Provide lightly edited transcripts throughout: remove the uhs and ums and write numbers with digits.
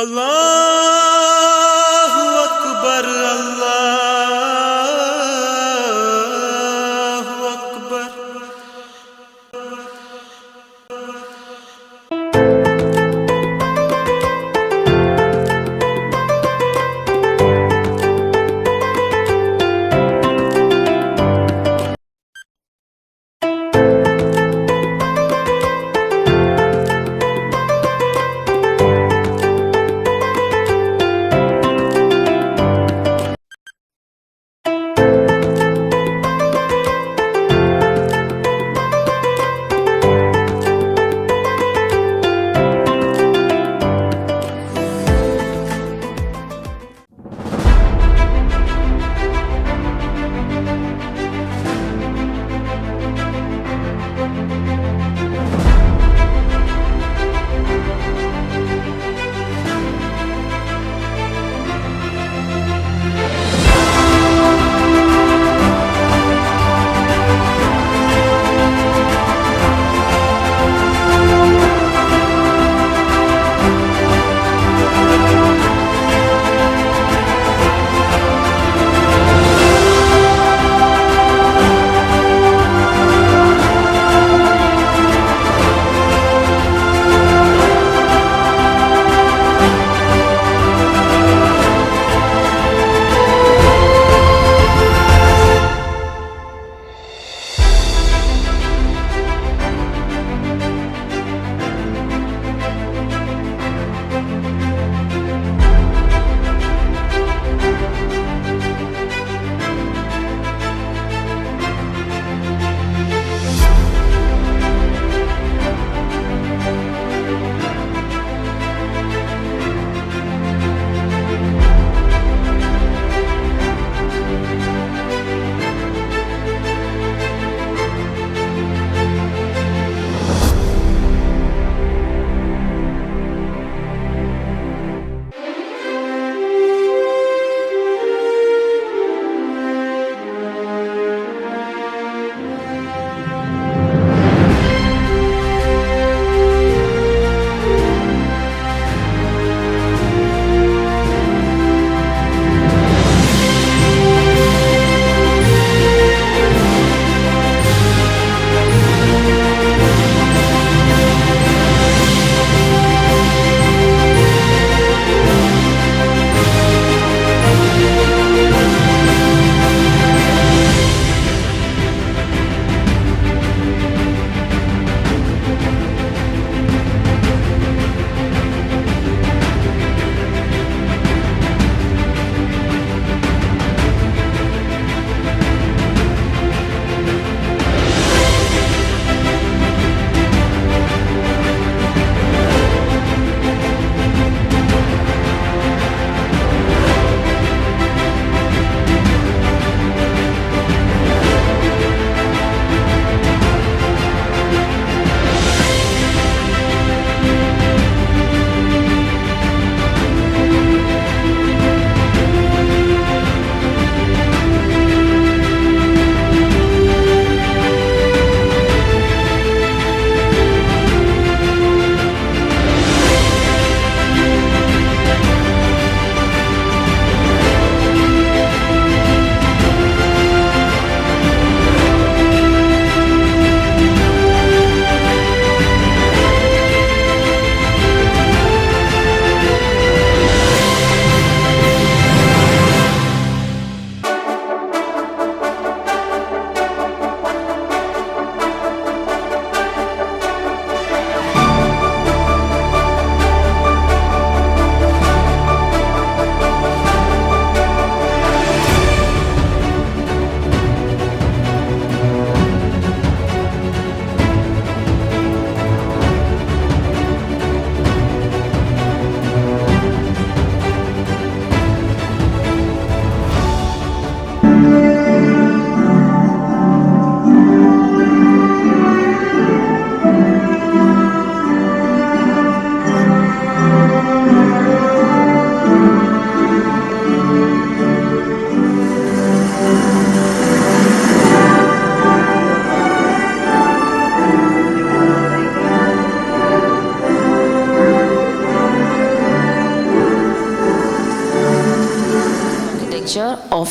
Allahu Akbar, Allahu Akbar.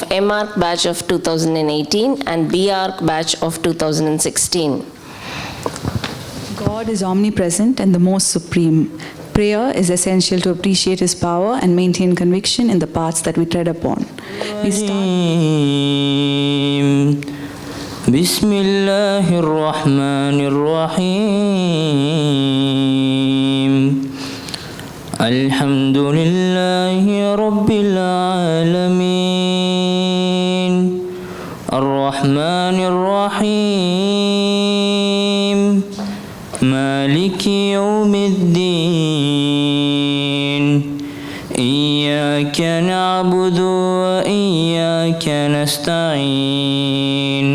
of M.Arch batch of 2018 and B.Arch batch of 2016. God is omnipresent and the most supreme. Prayer is essential to appreciate His power and maintain conviction in the paths that we tread upon. We start. Bismillahir Rahmanir Rahim. Alhamdulillahi Rabbil Alameen. Ar-Rahmanir Rahim. Maliki Yawmiddin. Iyyaka na'budu wa iyyaka nasta'in.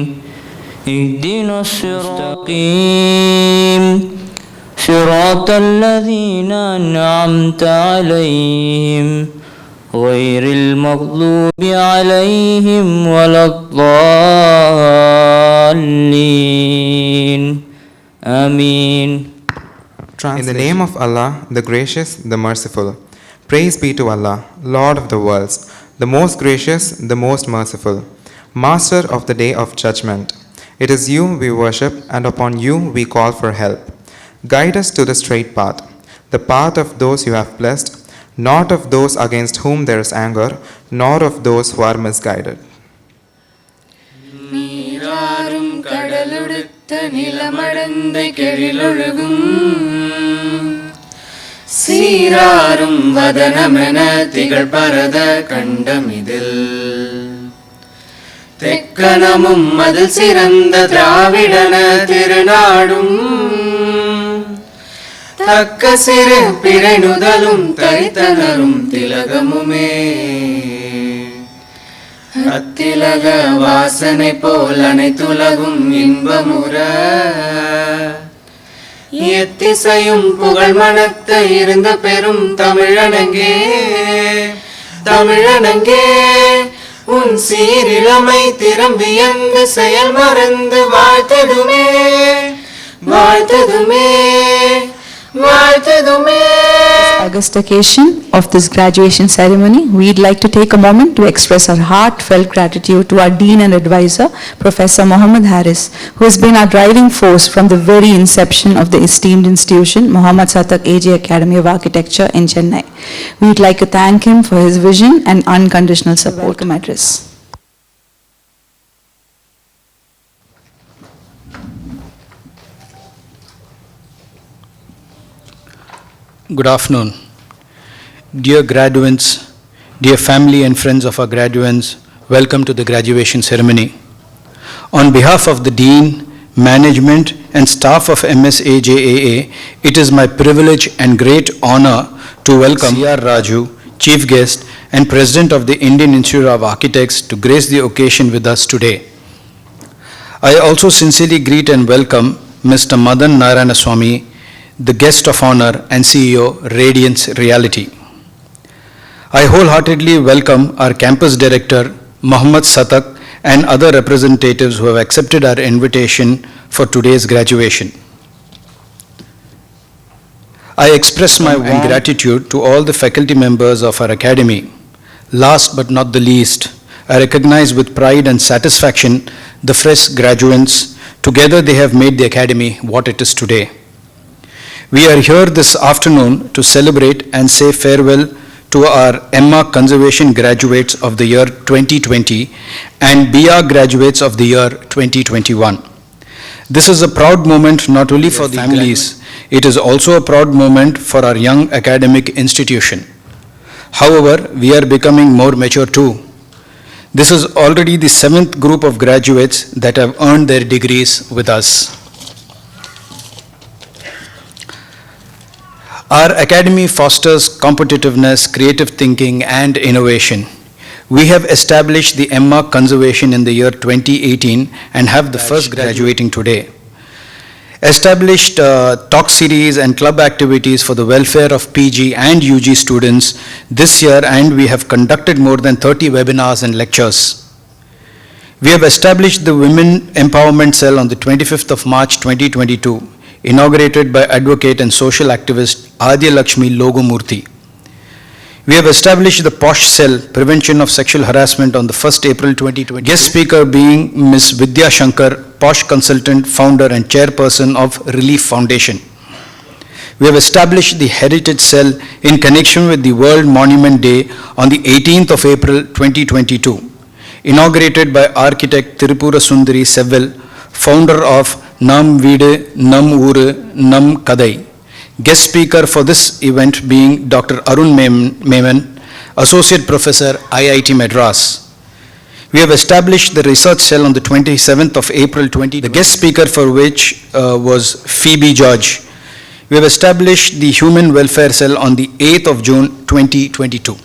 اهدنا الصراط المستقيم صراط الذين أنعمت عليهم غير المغضوب عليهم ولا الضالين آمين. In the name of Allah, the gracious, the merciful. Praise be to Allah, Lord of the worlds, the most gracious, the most merciful, Master of the day of judgment. It is you we worship, and upon you we call for help. Guide us to the straight path, the path of those you have blessed, not of those against whom there is anger, nor of those who are misguided. நீராறும் கடலுடுத்த நிலமடந்தை கெழிலொழுகும் சீராறும் வதனமென திகழ் பரத கண்டமிதில் தெக்கணமும் அதில் சிறந்த திராவிடன திருநாடும் தக்க சிறு பிறைநுதலும் தரித்தனரும் திலகமுமே அத்திலக வாசனை போல் அனைத்துலகும் இன்பமுற எத்திசையும் புகழ் மணத்த இருந்த பெரும் தமிழனங்கே தமிழனங்கே உன் சீரிழமை திரும்பியந்து செயல் மறந்து வாழ்த்ததுமே வாழ்த்ததுமே வாழ்த்ததுமே. August occasion of this graduation ceremony, we'd like to take a moment to express our heartfelt gratitude to our Dean and Advisor, Professor Muhammad Harris, who has been our driving force from the very inception of the esteemed institution, MSAJAA AG Academy of Architecture in Chennai. We'd like to thank him for his vision and unconditional support. Welcome address. Good afternoon. Dear graduates, dear family and friends of our graduates, welcome to the graduation ceremony. On behalf of the Dean, management and staff of MSAJAA, it is my privilege and great honor to welcome Raju, Chief Guest and President of the Indian Institute of Architects to grace the occasion with us today. I also sincerely greet and welcome Mr. Madan Narayanaswamy, the guest of honor and CEO, Radiance Realty. I wholeheartedly welcome our campus director, Mohammad Satak, and other representatives who have accepted our invitation for today's graduation. I express my warm gratitude to all the faculty members of our academy. Last but not the least, I recognize with pride and satisfaction the fresh graduates. Together they have made the academy what it is today. We are here this afternoon to celebrate and say farewell to our MA Conservation graduates of the year 2020 and BR graduates of the year 2021. This is a proud moment not only for the families, it is also a proud moment for our young academic institution. However, we are becoming more mature too. This is already the 7th group of graduates that have earned their degrees with us. Our academy fosters competitiveness, creative thinking, and innovation. We have established the MA Conservation in the year 2018 and have the first graduating today. Established talk series and club activities for the welfare of PG and UG students this year, and we have conducted more than 30 webinars and lectures. We have established the Women Empowerment Cell on the 25th of March 2022, inaugurated by advocate and social activist Adya Lakshmi Logomurthy. We have established the POSH cell, Prevention of Sexual Harassment, on the 1st April 2020. Guest speaker being Ms. Vidya Shankar, POSH consultant, founder and chairperson of Relief Foundation. We have established the Heritage Cell in connection with the World Monument Day on the 18th of April 2022, inaugurated by architect Tirupura Sundari Sevil, founder of Nam Veedu, Nam Ooru, Nam Kadai. Guest speaker for this event being Dr. Arun Meman, Associate Professor, IIT Madras. We have established the research cell on the 27th of April 2020, the guest speaker for which was Phoebe George. We have established the Human Welfare Cell on the 8th of June 2022.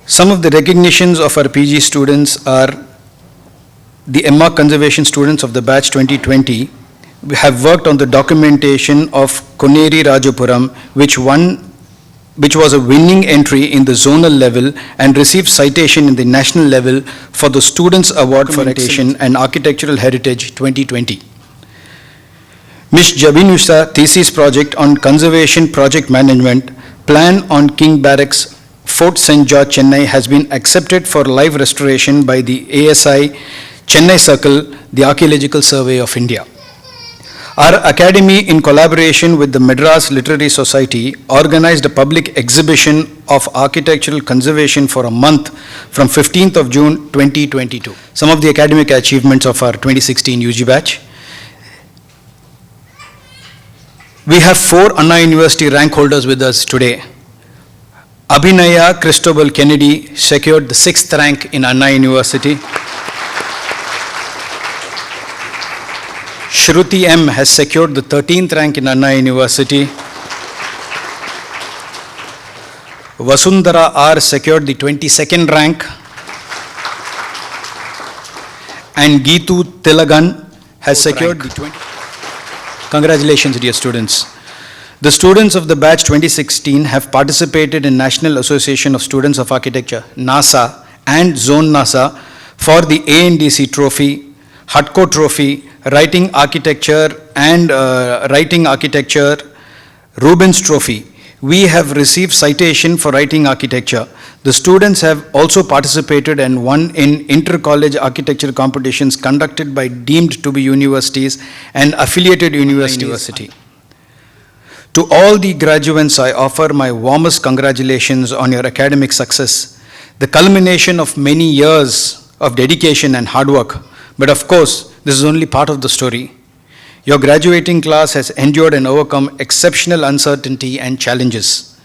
Some of the recognitions of our PG students are the Emma Conservation students of the batch 2020. We have worked on the documentation of Koneri Rajapuram, which was a winning entry in the zonal level and received citation in the national level for the Students Award for Documentation and Architectural Heritage 2020. Ms. Jabinusa thesis project on conservation project management plan on King Barracks, Fort St. George, Chennai has been accepted for live restoration by the ASI Chennai Circle, the Archaeological Survey of India. Our academy, in collaboration with the Madras Literary Society, organized a public exhibition of architectural conservation for a month from 15th of June 2022. Some of the academic achievements of our 2016 UG batch. We have 4 Anna University rank holders with us today. Abhinaya Cristobal Kennedy secured the 6th rank in Anna University. Shruti M has secured the 13th rank in Anna University. Vasundhara R secured the 22nd rank. And Geetu Tilagan has secured the 20th. Congratulations, dear students. The students of the batch 2016 have participated in National Association of Students of Architecture, NASA, and Zone NASA for the ANDC Trophy, Hutco Trophy, Writing Architecture and Writing Architecture, Rubens Trophy. We have received citation for Writing Architecture. The students have also participated and won in inter-college architecture competitions conducted by deemed to be universities and affiliated university. To all the graduates, I offer my warmest congratulations on your academic success, the culmination of many years of dedication and hard work. But of course, this is only part of the story. Your graduating class has endured and overcome exceptional uncertainty and challenges.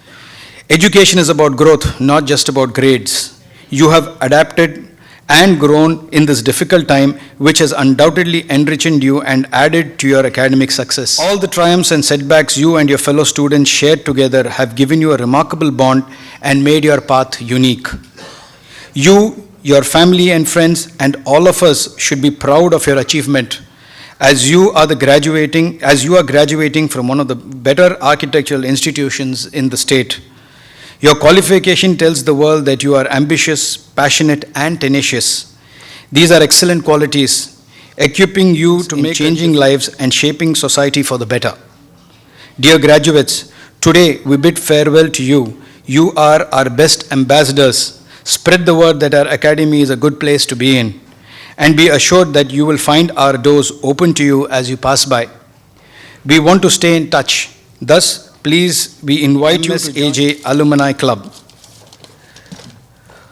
Education is about growth, not just about grades. You have adapted and grown in this difficult time, which has undoubtedly enriched you and added to your academic success. All the triumphs and setbacks you and your fellow students shared together have given you a remarkable bond and made your path unique. You, your family and friends, and all of us should be proud of your achievement as you are graduating from one of the better architectural institutions in the state. Your qualification tells the world that you are ambitious, passionate, and tenacious. These are excellent qualities, equipping you to make changing lives and shaping society for the better. Dear graduates, today we bid farewell to you. You are our best ambassadors. Spread the word that our academy is a good place to be in, and be assured that you will find our doors open to you as you pass by. We want to stay in touch. Thus, please, we invite you to MSAJAA Alumni Club.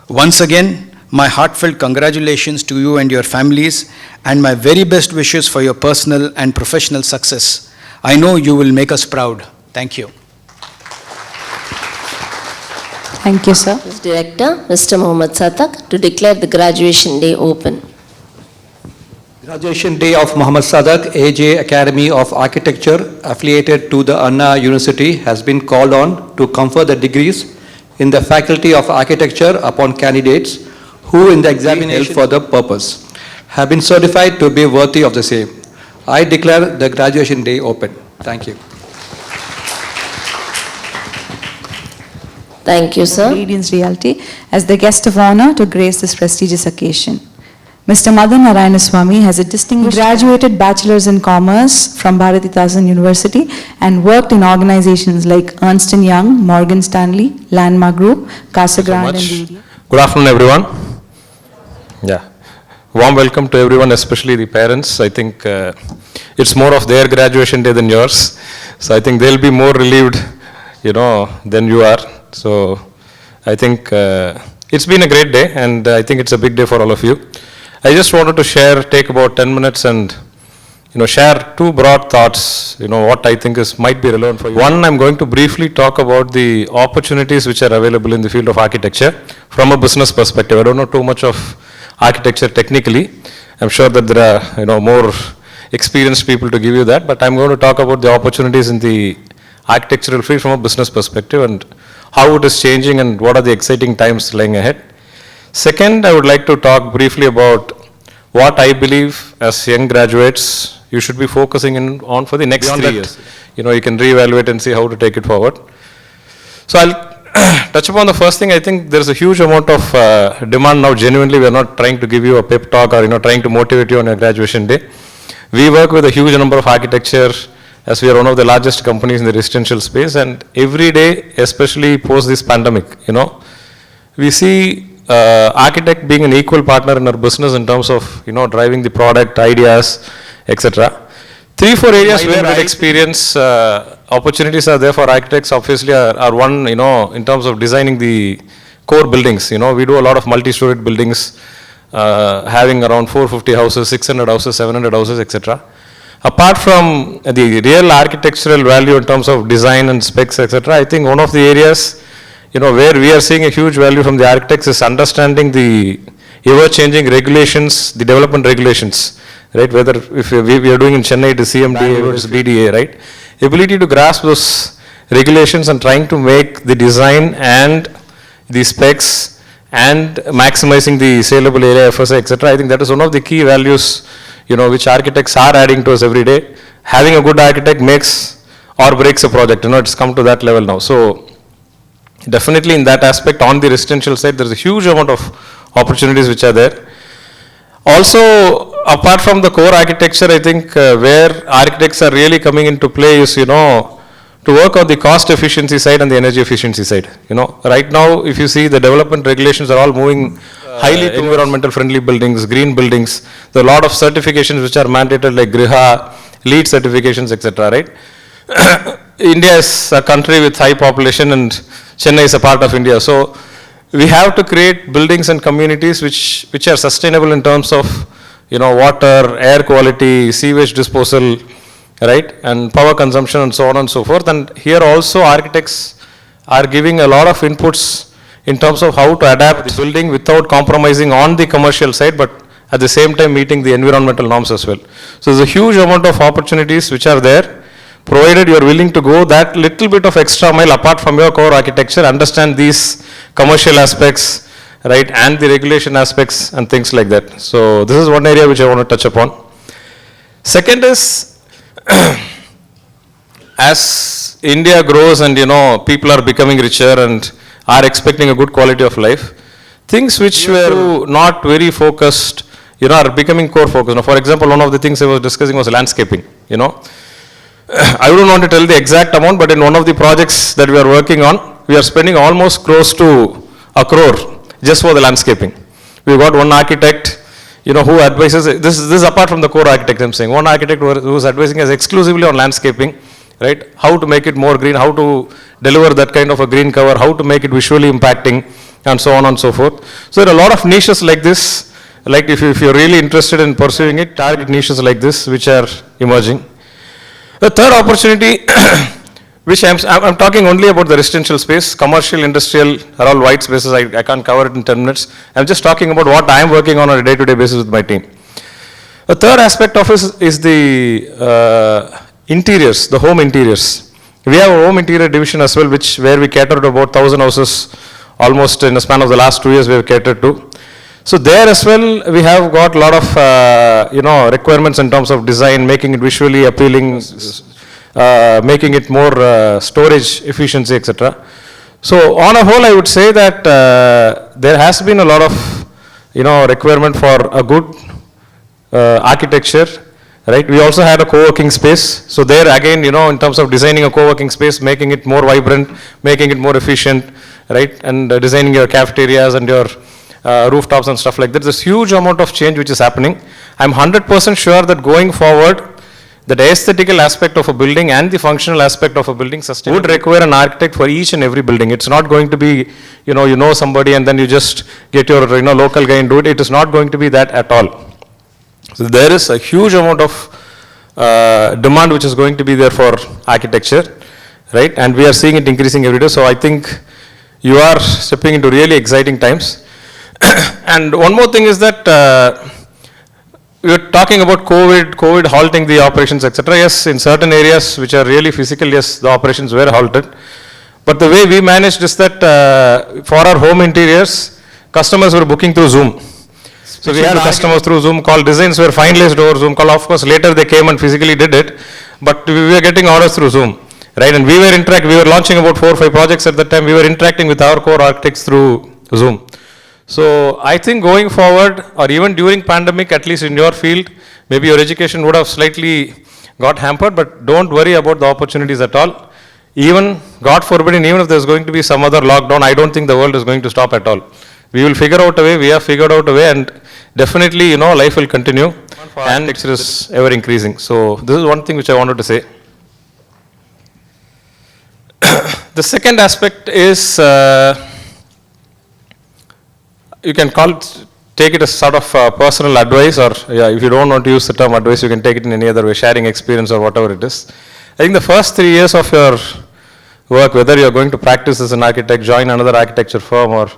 Once again, my heartfelt congratulations to you and your families, and my very best wishes for your personal and professional success. I know you will make us proud. Thank you. Thank you, sir. Director, Mr. Mohammad Satak, to declare the graduation day open. Graduation Day of Muhammad Sadak, AJ Academy of Architecture, affiliated to the Anna University, has been called on to confer the degrees in the Faculty of Architecture upon candidates who in the examination for the purpose have been certified to be worthy of the same. I declare the graduation day open. Thank you. Thank you, sir. Radiance Realty as the guest of honor to grace this prestigious occasion. Mr. Madan Narayanaswamy has a distinguished graduated Bachelor's in Commerce from Bharathidasan University and worked in organizations like Ernst & Young, Morgan Stanley, Landmark Group, Casa Grande and Media. Good afternoon, everyone. Yeah. Warm welcome to everyone, especially the parents. I think it's more of their graduation day than yours. So I think they'll be more relieved, than you are. So I think it's been a great day, and I think it's a big day for all of you. I just wanted to take about 10 minutes and share two broad thoughts, what I think might be relevant for you. One, I'm going to briefly talk about the opportunities which are available in the field of architecture from a business perspective. I don't know too much of architecture technically. I'm sure that there are, more experienced people to give you that, but I'm going to talk about the opportunities in the architectural field from a business perspective and how it is changing and what are the exciting times lying ahead. Second, I would like to talk briefly about what I believe as young graduates you should be focusing on for the next 3 years. You can reevaluate and see how to take it forward. So I'll touch upon the first thing. I think there's a huge amount of demand now. Genuinely, we're not trying to give you a pep talk or trying to motivate you on your graduation day. We work with a huge number of architecture, as we are one of the largest companies in the residential space, and every day, especially post this pandemic, we see architect being an equal partner in our business in terms of driving the product, ideas, etc. 3-4 areas where I experience opportunities are there for architects. Obviously, are one in terms of designing the core buildings. We do a lot of multi-storied buildings, having around 450 houses, 600 houses, 700 houses, etc. Apart from the real architectural value in terms of design and specs, etc., I think one of the areas where we are seeing a huge value from the architects is understanding the ever-changing regulations, the development regulations, right? Whether if we are doing in Chennai, it is CMDA or it is BDA, right? Ability to grasp those regulations and trying to make the design and the specs and maximizing the saleable area, FSI, etc. I think that is one of the key values, which architects are adding to us every day. Having a good architect makes or breaks a project. It's come to that level now. So definitely in that aspect, on the residential side, there's a huge amount of opportunities which are there. Also, apart from the core architecture, I think where architects are really coming into play is, to work on the cost efficiency side and the energy efficiency side. Right now, if you see the development regulations are all moving highly to environmental friendly buildings, green buildings. There are a lot of certifications which are mandated like Griha, LEED certifications, etc. Right? India is a country with high population and Chennai is a part of India. So we have to create buildings and communities which are sustainable in terms of water, air quality, sewage disposal, right, and power consumption and so on and so forth. And here also architects are giving a lot of inputs in terms of how to adapt the building without compromising on the commercial side, but at the same time meeting the environmental norms as well. So there's a huge amount of opportunities which are there, provided you are willing to go that little bit of extra mile apart from your core architecture, understand these commercial aspects, right, and the regulation aspects and things like that. So this is one area which I want to touch upon. Second is, as India grows and people are becoming richer and are expecting a good quality of life, things which were not very focused, are becoming core focus. Now, for example, one of the things I was discussing was landscaping. I wouldn't want to tell the exact amount, but in one of the projects that we are working on, we are spending almost close to 1 crore just for the landscaping. We've got one architect, who advises, this is apart from the core architect I'm saying, one architect who is advising us exclusively on landscaping, right? How to make it more green, how to deliver that kind of a green cover, how to make it visually impacting, and so on and so forth. So there are a lot of niches like this, like if you're really interested in pursuing it, target niches like this which are emerging. The third opportunity, which I'm talking only about the residential space, commercial, industrial are all white spaces. I can't cover it in 10 minutes. I'm just talking about what I'm working on a day-to-day basis with my team. The third aspect of it is the interiors, the home interiors. We have a home interior division as well, where we cater to about 1,000 houses, almost in the span of the last 2 years we have catered to. So there as well, we have got a lot of requirements in terms of design, making it visually appealing, making it more storage efficiency, etc. So on a whole, I would say that there has been a lot of requirement for a good architecture, right? We also had a co-working space. So there again, in terms of designing a co-working space, making it more vibrant, making it more efficient, right? And designing your cafeterias and your rooftops and stuff like that. There's a huge amount of change which is happening. I'm 100% sure that going forward, the aesthetical aspect of a building and the functional aspect of a building would require an architect for each and every building. It's not going to be, you know somebody and then you just get your local guy and do it. It is not going to be that at all. So there is a huge amount of demand which is going to be there for architecture, right? And we are seeing it increasing every day. So I think you are stepping into really exciting times. And one more thing is that we are talking about COVID halting the operations, etc. Yes, in certain areas which are really physical, yes, the operations were halted. But the way we managed is that for our home interiors, customers were booking through Zoom. So we had customers through Zoom call, designs were finalized over Zoom call. Of course, later they came and physically did it, but we were getting orders through Zoom, right? And we were launching about 4 or 5 projects at that time. We were interacting with our core architects through Zoom. So I think going forward, or even during pandemic, at least in your field, maybe your education would have slightly got hampered, but don't worry about the opportunities at all. Even, God forbid, even if there's going to be some other lockdown, I don't think the world is going to stop at all. We will figure out a way, we have figured out a way, and definitely, life will continue, and it is ever increasing. So this is one thing which I wanted to say. The second aspect is, you can take it as sort of personal advice, or if you don't want to use the term advice, you can take it in any other way, sharing experience or whatever it is. I think the first 3 years of your work, whether you're going to practice as an architect, join another architecture firm, or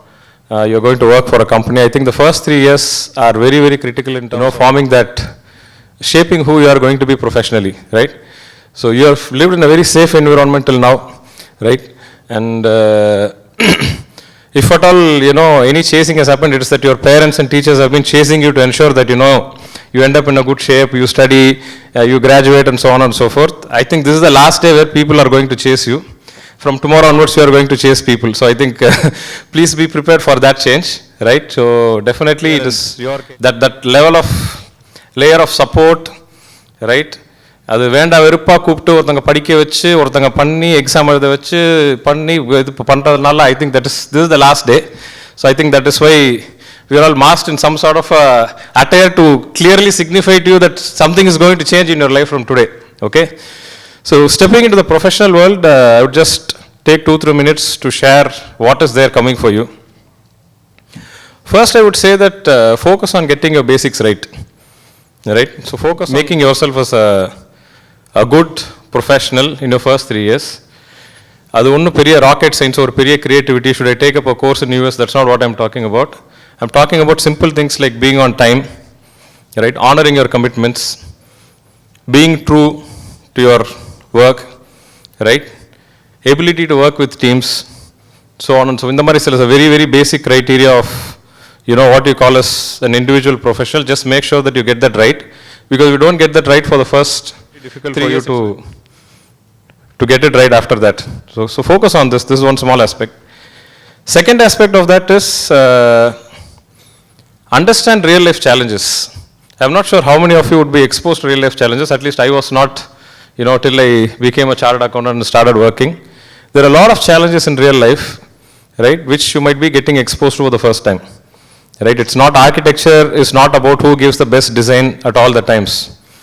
you're going to work for a company, I think the first 3 years are very, very critical in terms of forming that, shaping who you are going to be professionally, right? So you have lived in a very safe environment till now, right? And if at all, any chasing has happened, it is that your parents and teachers have been chasing you to ensure that, you end up in a good shape, you study, you graduate, and so on and so forth. I think this is the last day where people are going to chase you. From tomorrow onwards, you are going to chase people. So I think, please be prepared for that change, right? So definitely it is that level of layer of support, right? அது வேண்டாம் வெறுப்பாக கூப்பிட்டு ஒருத்தங்க படிக்க வச்சு ஒருத்தங்க பண்ணி exam எழுத வச்சு பண்ணி இது பண்ணுறதுனால I think this is the last day. So I think that is why we are all masked in some sort of attire to clearly signify to you that something is going to change in your life from today, okay? So stepping into the professional world, I would just take 2-3 minutes to share what is there coming for you. First, I would say that focus on getting your basics right? So focus on making yourself as a good professional in your first 3 years. அது ஒன்றும் பெரிய rocket science ஒரு பெரிய creativity should I take up a course in US, that's not what I'm talking about. I'm talking about simple things like being on time, right? Honoring your commitments, being true to your work, right? Ability to work with teams, so on and so on. In the Maris, there is a very, very basic criteria of, what you call as an individual professional. Just make sure that you get that right, because if you don't get that right for the first, it's difficult for you to get it right after that. So focus on this. This is one small aspect. Second aspect of that is understand real life challenges. I'm not sure how many of you would be exposed to real life challenges. At least I was not, till I became a chartered accountant and started working. There are a lot of challenges in real life, right, which you might be getting exposed to for the first time, right? It's not, architecture is not about who gives the best design at all the times.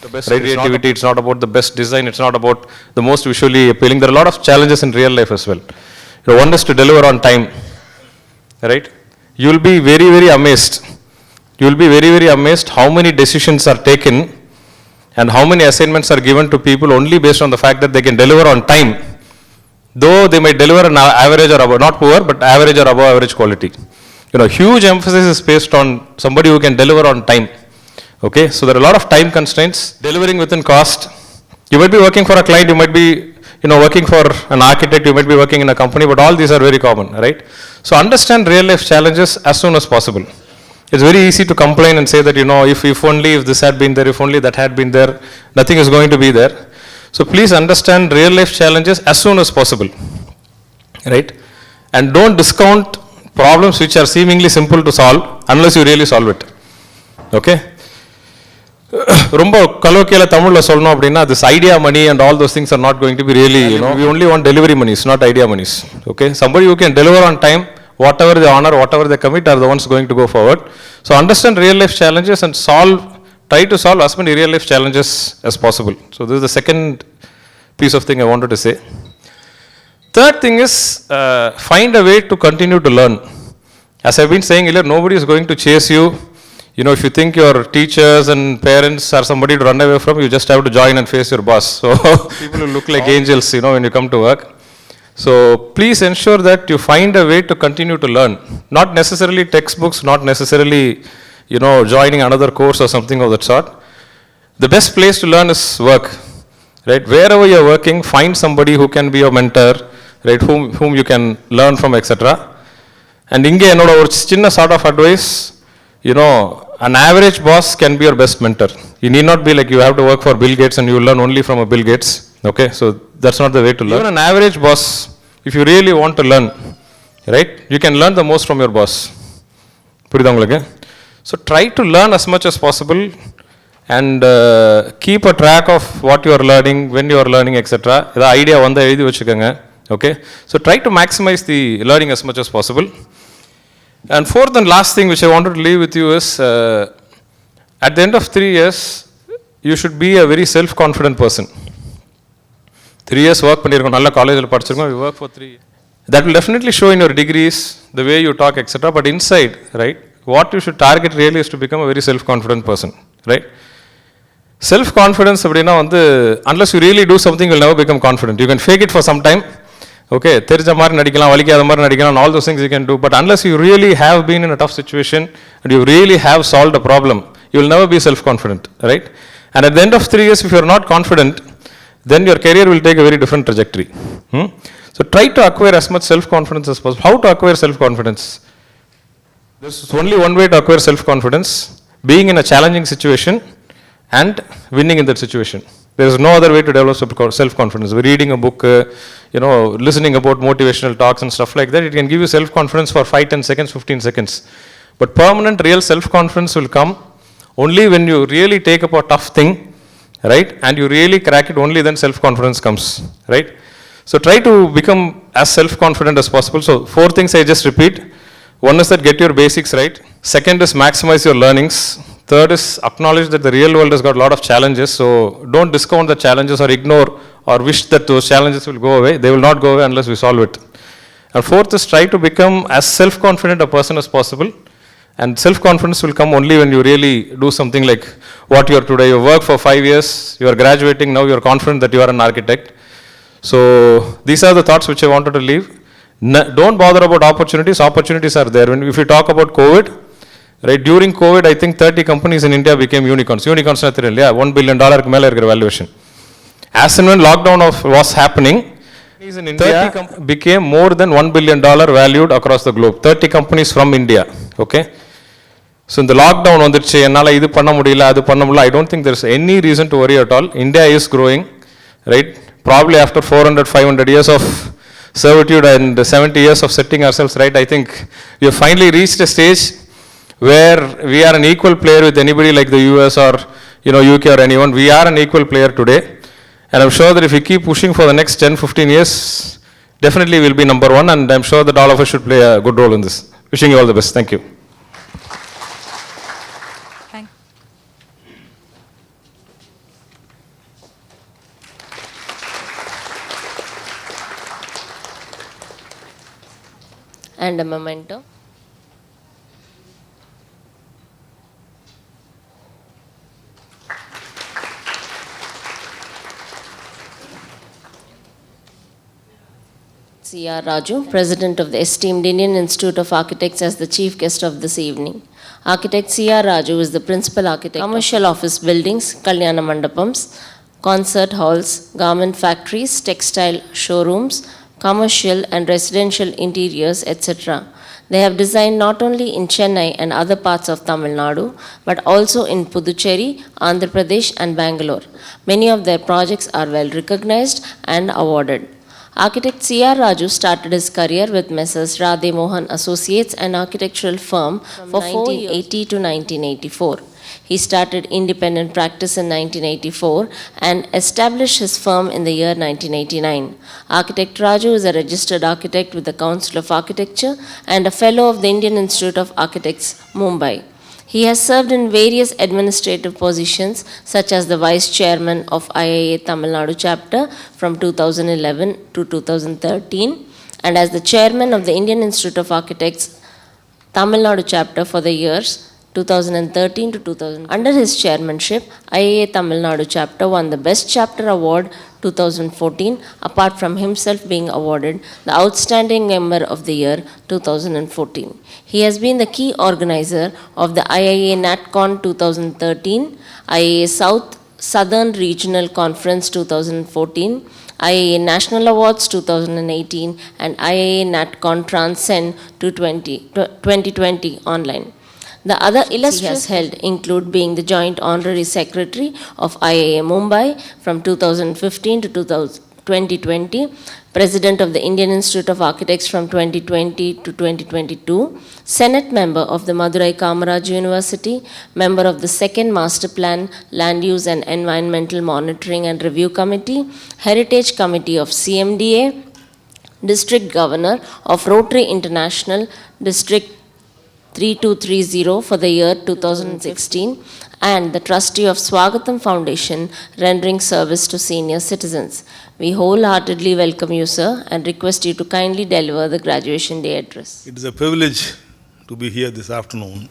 The best creativity, it's not about the best design, it's not about the most visually appealing. There are a lot of challenges in real life as well. One is to deliver on time, right? You'll be very, very amazed. You'll be very, very amazed how many decisions are taken and how many assignments are given to people only based on the fact that they can deliver on time, though they might deliver an average or above, not poor, but average or above average quality. Huge emphasis is placed on somebody who can deliver on time. Okay, so there are a lot of time constraints, delivering within cost. You might be working for a client, you might be, working for an architect, you might be working in a company, but all these are very common, right? So understand real life challenges as soon as possible. It's very easy to complain and say that, if only, if this had been there, if only that had been there, nothing is going to be there. So please understand real life challenges as soon as possible, right? And don't discount problems which are seemingly simple to solve unless you really solve it. Okay? ரொம்ப கலோக்கியல தமிழ்ல சொல்லணும் அப்படின்னா this idea money and all those things are not going to be really, we only want delivery monies, not idea monies. Okay? Somebody who can deliver on time, whatever they honor, whatever they commit are the ones going to go forward. So understand real life challenges and try to solve as many real life challenges as possible. So this is the second piece of thing I wanted to say. Third thing is find a way to continue to learn. As I've been saying earlier, nobody is going to chase you. If you think your teachers and parents are somebody to run away from, you just have to join and face your boss. So people will look like angels, when you come to work. So please ensure that you find a way to continue to learn. Not necessarily textbooks, not necessarily, joining another course or something of that sort. The best place to learn is work. Right? Wherever you're working, find somebody who can be your mentor, right? Whom you can learn from, etc. And inge enoda or chinna sort of advice, an average boss can be your best mentor. You need not be like you have to work for Bill Gates and you learn only from a Bill Gates. Okay, so that's not the way to learn. Even an average boss, if you really want to learn, right, you can learn the most from your boss. புரியுதா உங்களுக்கு? So try to learn as much as possible and keep a track of what you are learning, when you are learning, etc. The idea வந்தா எழுதி வச்சுக்கோங்க. Okay, so try to maximize the learning as much as possible. And fourth and last thing which I wanted to leave with you is, at the end of 3 years, you should be a very self-confident person. 3 years work பண்ணிருக்கோம், நல்ல காலேஜில் படிச்சிருக்கோம், we work for 3 years. That will definitely show in your degrees, the way you talk, etc. But inside, right, what you should target really is to become a very self-confident person, right? Self-confidence அப்படின்னா unless you really do something, you will never become confident. You can fake it for some time. Okay, தெரிஞ்ச மாதிரி நடிக்கலாம், வலிக்காத மாதிரி நடிக்கலாம், all those things you can do. But unless you really have been in a tough situation and you really have solved a problem, you will never be self-confident, right? And at the end of 3 years, if you are not confident, then your career will take a very different trajectory. So try to acquire as much self-confidence as possible. How to acquire self-confidence? There is only one way to acquire self-confidence: being in a challenging situation and winning in that situation. There is no other way to develop self-confidence. Reading a book, listening about motivational talks and stuff like that, it can give you self-confidence for 5, 10 seconds, 15 seconds. But permanent, real self-confidence will come only when you really take up a tough thing, right? And you really crack it, only then self-confidence comes, right? So try to become as self-confident as possible. So 4 things I just repeat. One is that get your basics right. Second is maximize your learnings. Third is acknowledge that the real world has got a lot of challenges, so don't discount the challenges or ignore or wish that those challenges will go away. They will not go away unless we solve it. And fourth is try to become as self-confident a person as possible. And self-confidence will come only when you really do something like what you are today. You work for 5 years, you are graduating, now you are confident that you are an architect. So these are the thoughts which I wanted to leave. Don't bother about opportunities. Opportunities are there. If you talk about COVID, right, during COVID, I think 30 companies in India became unicorns. Unicorns are $1 billion valuation. As and when lockdown was happening, companies in India became more than $1 billion valued across the globe. 30 companies from India. Okay. So in the lockdown, I don't think there's any reason to worry at all. India is growing, right? Probably after 400, 500 years of servitude and 70 years of setting ourselves right, I think we have finally reached a stage where we are an equal player with anybody like the US or UK or anyone. We are an equal player today, and I'm sure that if we keep pushing for the next 10-15 years, definitely we'll be number one, and I'm sure that all of us should play a good role in this. Wishing you all the best. Thank you. And a memento. C.R. Raju, President of the esteemed Indian Institute of Architects, as the chief guest of this evening. Architect C.R. Raju is the principal architect of commercial office buildings, Kalyana Mandapams, concert halls, garment factories, textile showrooms, commercial and residential interiors, etc. They have designed not only in Chennai and other parts of Tamil Nadu, but also in Puducherry, Andhra Pradesh and Bangalore. Many of their projects are well recognized and awarded. Architect C.R. Raju started his career with Messrs. Radhe Mohan Associates, an architectural firm, for 1980 to 1984. He started independent practice in 1984 and established his firm in the year 1989. Architect Raju is a registered architect with the Council of Architecture and a fellow of the Indian Institute of Architects, Mumbai. He has served in various administrative positions such as the Vice Chairman of IIA Tamil Nadu Chapter from 2011 to 2013 and as the Chairman of the Indian Institute of Architects Tamil Nadu Chapter for the years 2013 to 2000. Under his chairmanship, IIA Tamil Nadu Chapter won the Best Chapter Award 2014, apart from himself being awarded the Outstanding Member of the Year 2014. He has been the key organizer of the IIA NatCon 2013, IIA Southern Regional Conference 2014, IIA National Awards 2018, and IIA NatCon Transcend 2020 online. The other illustrious he has held include being the Joint Honorary Secretary of IIA Mumbai from 2015 to 2020, President of the Indian Institute of Architects from 2020 to 2022, Senate Member of the Madurai Kamaraj University, Member of the Second Master Plan, Land Use and Environmental Monitoring and Review Committee, Heritage Committee of CMDA, District Governor of Rotary International, District 3230 for the year 2016 and the trustee of Swagatham Foundation rendering service to senior citizens. We wholeheartedly welcome you, sir, and request you to kindly deliver the graduation day address. It is a privilege to be here this afternoon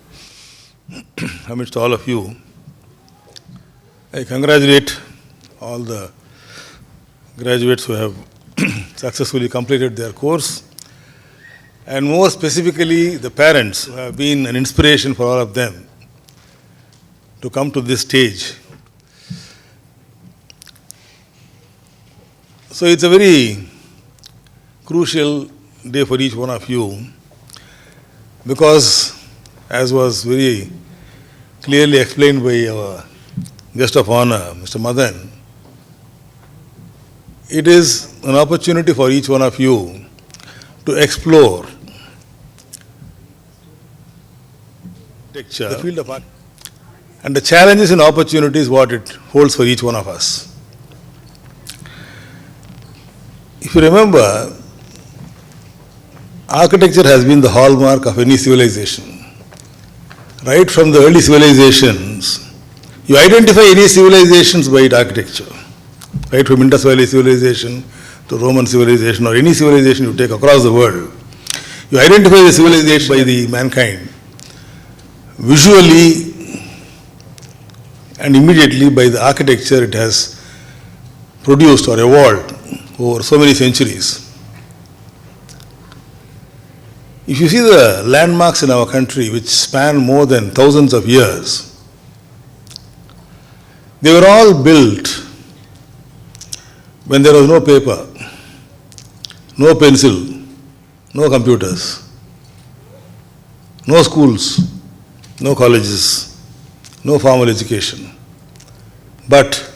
amidst all of you. I congratulate all the graduates who have successfully completed their course, and more specifically the parents who have been an inspiration for all of them to come to this stage. So it's a very crucial day for each one of you because, as was very clearly explained by our guest of honor, Mr. Madan, it is an opportunity for each one of you to explore the field of art and the challenges and opportunities what it holds for each one of us. If you remember, architecture has been the hallmark of any civilization. Right from the early civilizations, you identify any civilizations by its architecture. Right from Indus Valley civilization to Roman civilization or any civilization you take across the world, you identify the civilization by the mankind visually and immediately by the architecture it has produced or evolved over so many centuries. If you see the landmarks in our country which span more than thousands of years, they were all built when there was no paper, no pencil, no computers, no schools, no colleges, no formal education. But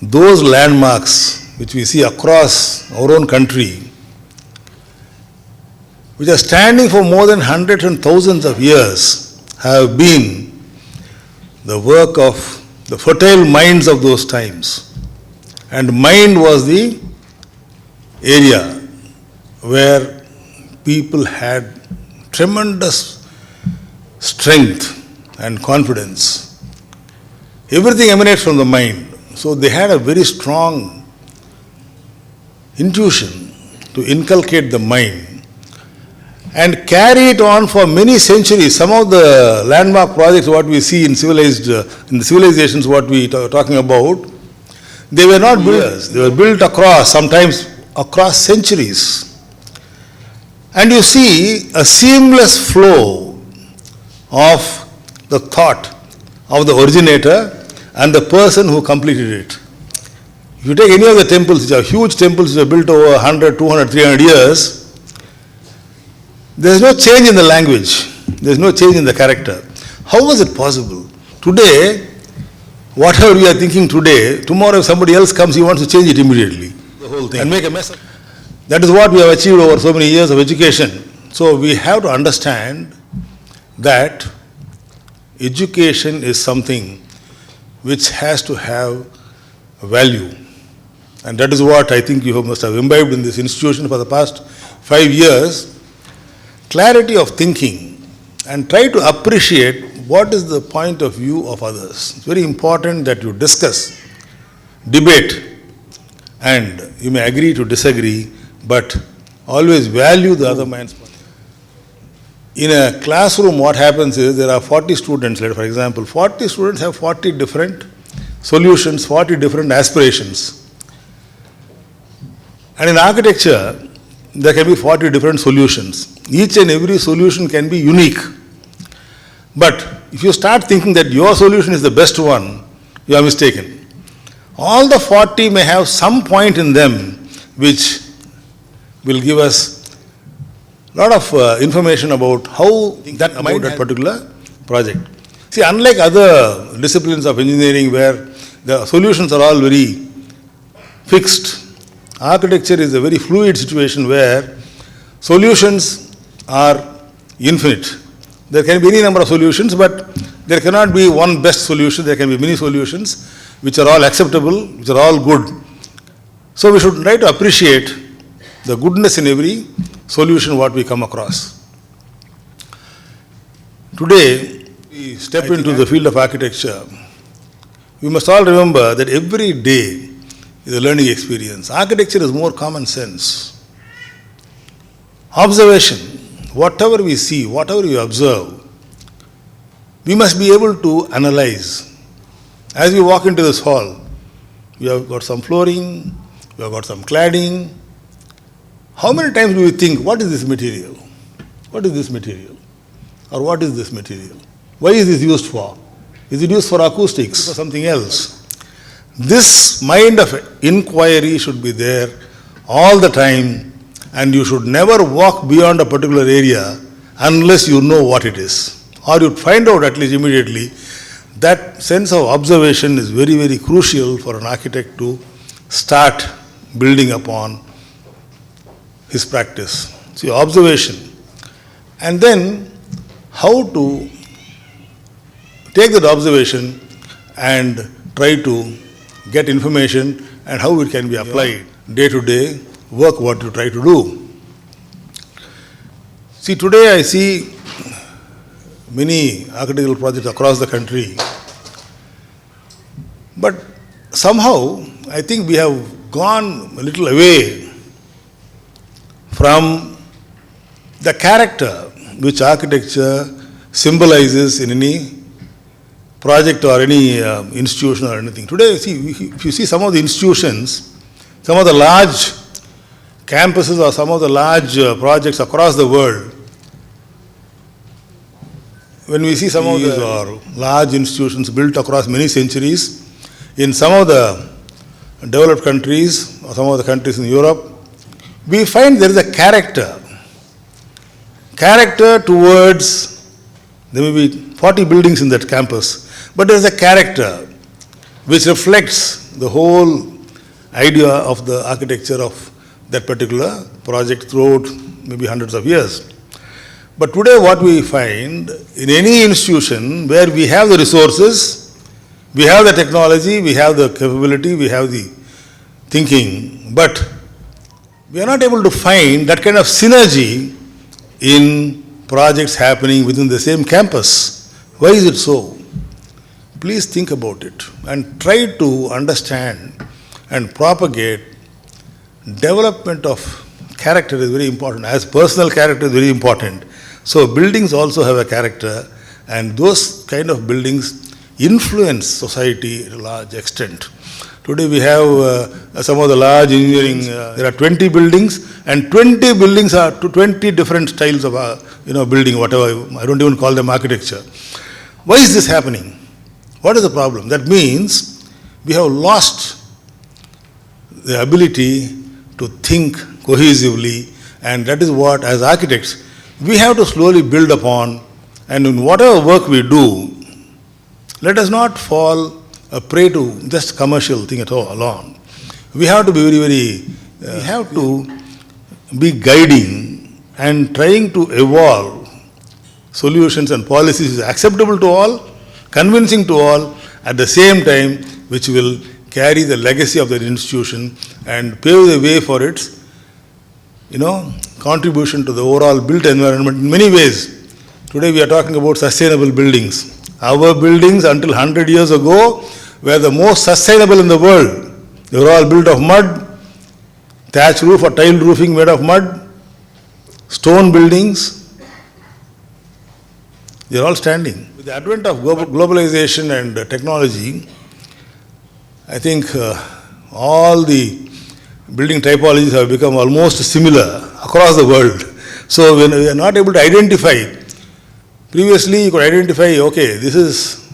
those landmarks which we see across our own country, which are standing for more than hundreds and thousands of years, have been the work of the fertile minds of those times. And mind was the area where people had tremendous strength and confidence. Everything emanates from the mind. So they had a very strong intuition to inculcate the mind and carry it on for many centuries. Some of the landmark projects what we see in the civilizations what we are talking about, they were not built. They were built sometimes across centuries. And you see a seamless flow of the thought of the originator and the person who completed it. If you take any of the temples, which are huge temples which are built over 100, 200, 300 years, there is no change in the language. There is no change in the character. How was it possible? Today, whatever we are thinking today, tomorrow if somebody else comes, he wants to change it immediately. The whole thing and make a mess of it. That is what we have achieved over so many years of education. So we have to understand that education is something which has to have value. And that is what I think you must have imbibed in this institution for the past 5 years. Clarity of thinking and try to appreciate what is the point of view of others. It's very important that you discuss, debate, and you may agree to disagree, but always value the other man's point. In a classroom, what happens is there are 40 students, for example. 40 students have 40 different solutions, 40 different aspirations. And in architecture, there can be 40 different solutions. Each and every solution can be unique. But if you start thinking that your solution is the best one, you are mistaken. All the 40 may have some point in them which will give us a lot of information about how about that particular project. See, unlike other disciplines of engineering where the solutions are all very fixed, architecture is a very fluid situation where solutions are infinite. There can be any number of solutions, but there cannot be one best solution. There can be many solutions which are all acceptable, which are all good. So we should try to appreciate the goodness in every solution what we come across. Today, we step into the field of architecture. We must all remember that every day is a learning experience. Architecture is more common sense. Observation, whatever we see, whatever we observe, we must be able to analyze. As we walk into this hall, we have got some flooring, we have got some cladding. How many times do we think, what is this material? What is this material? Or what is this material? Why is this used for? Is it used for acoustics or something else? This mind of inquiry should be there all the time, and you should never walk beyond a particular area unless you know what it is. Or you find out at least immediately. That sense of observation is very, very crucial for an architect to start building upon his practice. See, observation. And then how to take that observation and try to get information and how it can be applied day to day work what you try to do. See, today I see many architectural projects across the country, but somehow I think we have gone a little away from the character which architecture symbolizes in any project or any institution or anything. Today, if you see some of the institutions, some of the large campuses or some of the large projects across the world, when we see some of these or large institutions built across many centuries, in some of the developed countries or some of the countries in Europe, we find there is a character towards, there may be 40 buildings in that campus, but there is a character which reflects the whole idea of the architecture of that particular project throughout maybe hundreds of years. But today what we find in any institution where we have the resources, we have the technology, we have the capability, we have the thinking, but we are not able to find that kind of synergy in projects happening within the same campus. Why is it so? Please think about it and try to understand and propagate. Development of character is very important, as personal character is very important. So buildings also have a character, and those kind of buildings influence society to a large extent. Today we have some of the large engineering, there are 20 buildings, and 20 buildings are to 20 different styles of building, whatever, I don't even call them architecture. Why is this happening? What is the problem? That means we have lost the ability to think cohesively, and that is what, as architects, we have to slowly build upon, and in whatever work we do, let us not fall a prey to just commercial thing at all alone. we have to be we have to be guiding and trying to evolve solutions and policies acceptable to all, convincing to all, at the same time which will carry the legacy of that institution and pave the way for its contribution to the overall built environment in many ways. Today we are talking about sustainable buildings. Our buildings until 100 years ago were the most sustainable in the world. They were all built of mud, thatch roof or tile roofing made of mud, stone buildings. They are all standing. With the advent of globalization and technology, I think all the building typologies have become almost similar across the world. So when we are not able to identify, previously you could identify, okay, this is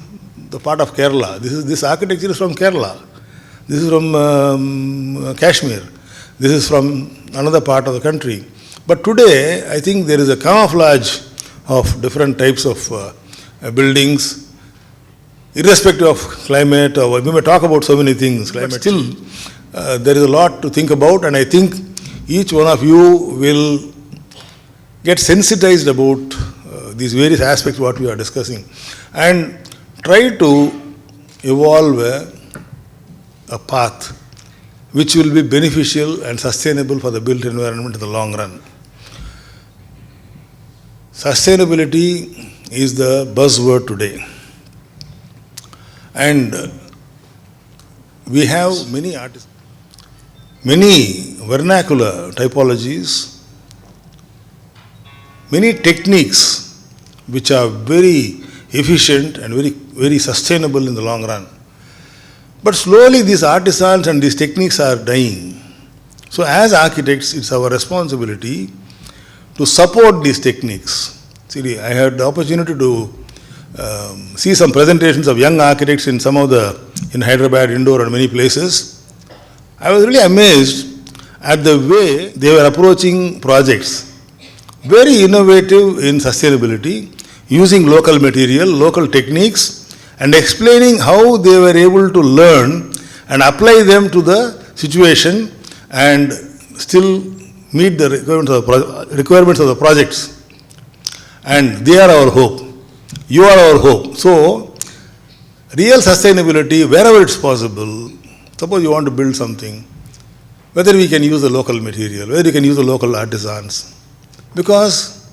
the part of Kerala, this architecture is from Kerala, this is from Kashmir, this is from another part of the country. But today, I think there is a camouflage of different types of buildings, irrespective of climate, or we may talk about so many things, climate, but still there is a lot to think about, and I think each one of you will get sensitized about these various aspects what we are discussing and try to evolve a path which will be beneficial and sustainable for the built environment in the long run. Sustainability is the buzzword today. And we have many artists, many vernacular typologies, many techniques which are very efficient and very sustainable in the long run. But slowly these artisans and these techniques are dying. So as architects, it's our responsibility to support these techniques. See, I had the opportunity to see some presentations of young architects in in Hyderabad, Indore and many places. I was really amazed at the way they were approaching projects. Very innovative in sustainability, using local material, local techniques, and explaining how they were able to learn and apply them to the situation and still meet the requirements of the projects. And they are our hope. You are our hope. So, real sustainability, wherever it's possible, suppose you want to build something, whether we can use the local material, whether we can use the local artisans. Because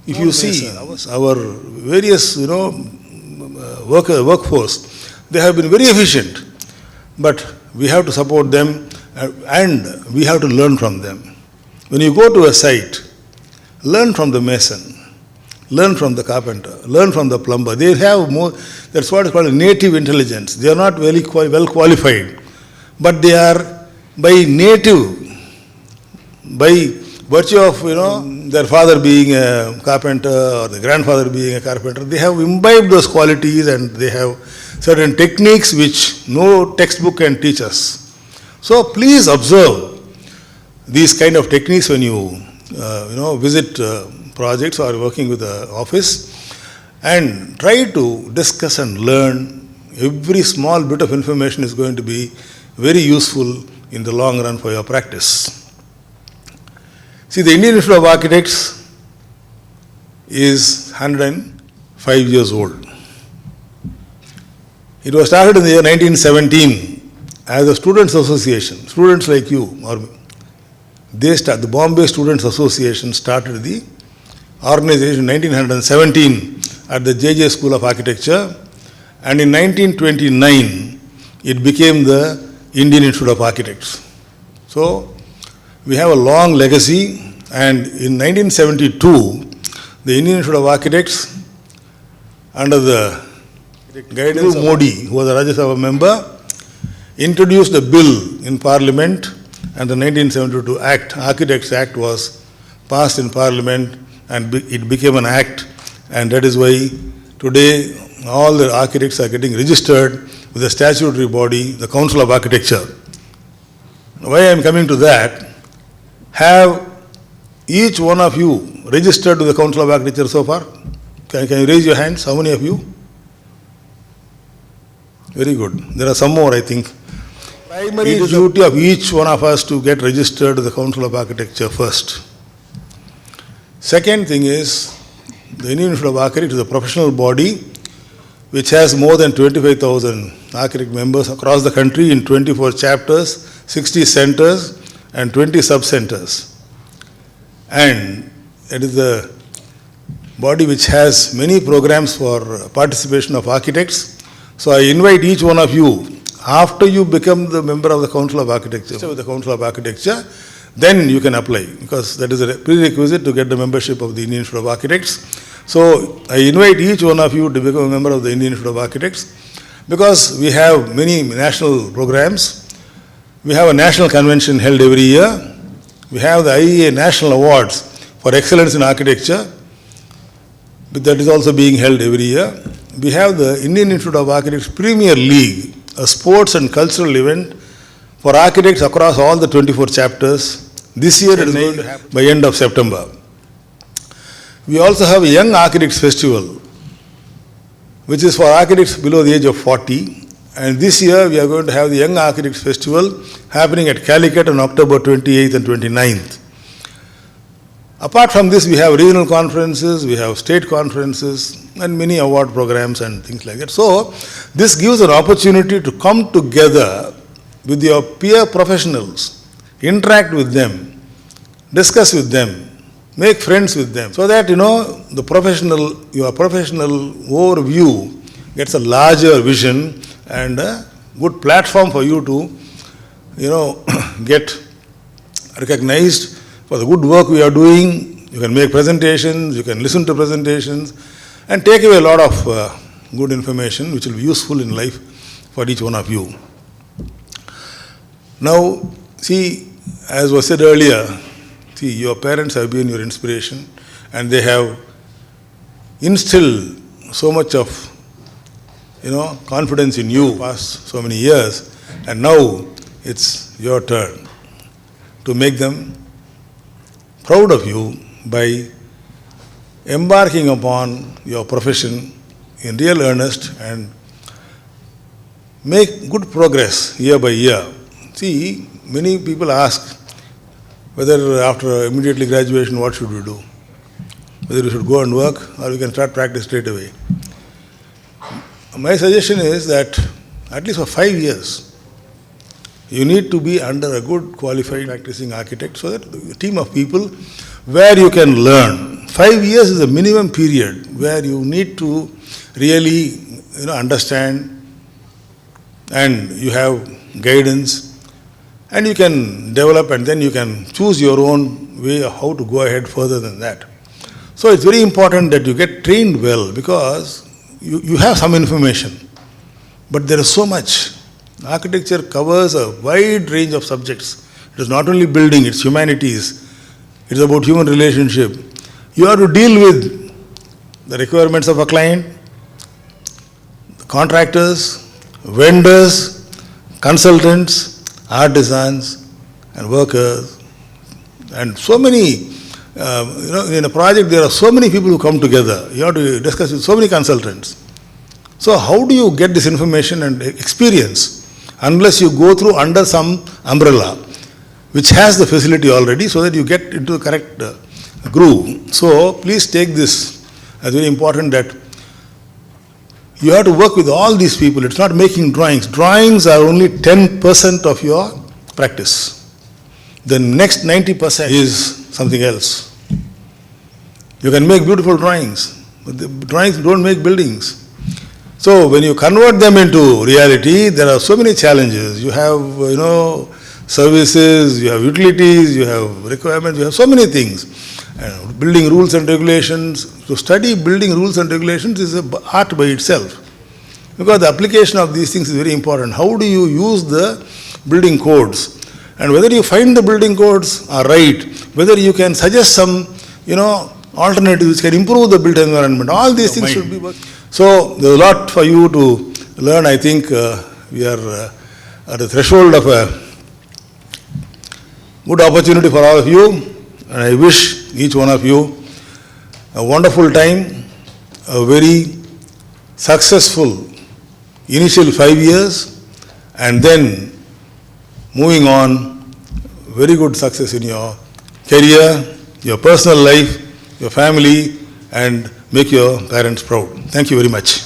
if you see our various, workforce, they have been very efficient, but we have to support them and we have to learn from them. When you go to a site, learn from the mason, learn from the carpenter, learn from the plumber. They have more, that's what is called native intelligence. They are not very well qualified, but they are by virtue of, their father being a carpenter or the grandfather being a carpenter, they have imbibed those qualities and they have certain techniques which no textbook can teach us. So please observe these kind of techniques when you, visit projects or working with the office, and try to discuss and learn. Every small bit of information is going to be very useful in the long run for your practice. See, the Indian Institute of Architects is 105 years old. It was started in the year 1917 as a students' association. Students like you, or the Bombay Students' Association started the organization in 1917 at the JJ School of Architecture, and in 1929 it became the Indian Institute of Architects. So, we have a long legacy, and in 1972, the Indian Institute of Architects, under the guidance of Modi, who was a Rajya Sabha member, introduced a bill in Parliament, and the 1972 Act, Architects Act, was passed in Parliament, and it became an act, and that is why today all the architects are getting registered with the statutory body, the Council of Architecture. Why I am coming to that, have each one of you registered to the Council of Architecture so far? Can you raise your hands? How many of you? Very good. There are some more, I think. Primary duty of each one of us to get registered to the Council of Architecture first. Second thing is, the Indian Institute of Architects is a professional body which has more than 25,000 architect members across the country in 24 chapters, 60 centers and 20 sub-centers. And it is the body which has many programs for participation of architects. So I invite each one of you, after you become the member of the Council of Architecture, with the Council of Architecture, then you can apply, because that is a prerequisite to get the membership of the Indian Institute of Architects. So I invite each one of you to become a member of the Indian Institute of Architects, because we have many national programs. We have a national convention held every year. We have the IEA National Awards for Excellence in Architecture, but that is also being held every year. We have the Indian Institute of Architects Premier League, a sports and cultural event for architects across all the 24 chapters. This year it is going to happen by end of September. We also have a Young Architects Festival, which is for architects below the age of 40. And this year we are going to have the Young Architects Festival happening at Calicut on October 28th and 29th. Apart from this, we have regional conferences, we have state conferences, and many award programs and things like that. So this gives an opportunity to come together with your peer professionals, interact with them, discuss with them, make friends with them, so that your professional overview gets a larger vision and a good platform for you to get recognized for the good work we are doing. You can make presentations, you can listen to presentations, and take away a lot of good information which will be useful in life for each one of you. Now, see, as was said earlier, see, your parents have been your inspiration, and they have instilled so much of confidence in you past so many years, and now it's your turn to make them proud of you by embarking upon your profession in real earnest and make good progress year by year. See, many people ask whether after immediately graduation what should we do? Whether we should go and work or we can start practice straight away. My suggestion is that at least for 5 years, you need to be under a good qualified practicing architect, so that a team of people where you can learn. 5 years is a minimum period where you need to really understand, and you have guidance, and you can develop, and then you can choose your own way of how to go ahead further than that. So it's very important that you get trained well, because you have some information, but there is so much. Architecture covers a wide range of subjects. It is not only building, it's humanities. It's about human relationship. You have to deal with the requirements of a client, contractors, vendors, consultants, artisans, and workers. And so many, in a project there are so many people who come together. You have to discuss with so many consultants. So how do you get this information and experience? Unless you go through under some umbrella, which has the facility already, so that you get into the correct groove. So please take this as very important, that you have to work with all these people. It's not making drawings. Drawings are only 10% of your practice. The next 90% is something else. You can make beautiful drawings, but the drawings don't make buildings. So when you convert them into reality, there are so many challenges. You have, services, you have utilities, you have requirements, you have so many things. Building rules and regulations. To study building rules and regulations is an art by itself, because the application of these things is very important. How do you use the building codes? And whether you find the building codes are right, whether you can suggest some, alternatives which can improve the built environment. All these things should be worked. So there's a lot for you to learn. I think we are at the threshold of a good opportunity for all of you, and I wish each one of you a wonderful time, a very successful initial 5 years, and then moving on, very good success in your career, your personal life, your family, and make your parents proud. Thank you very much.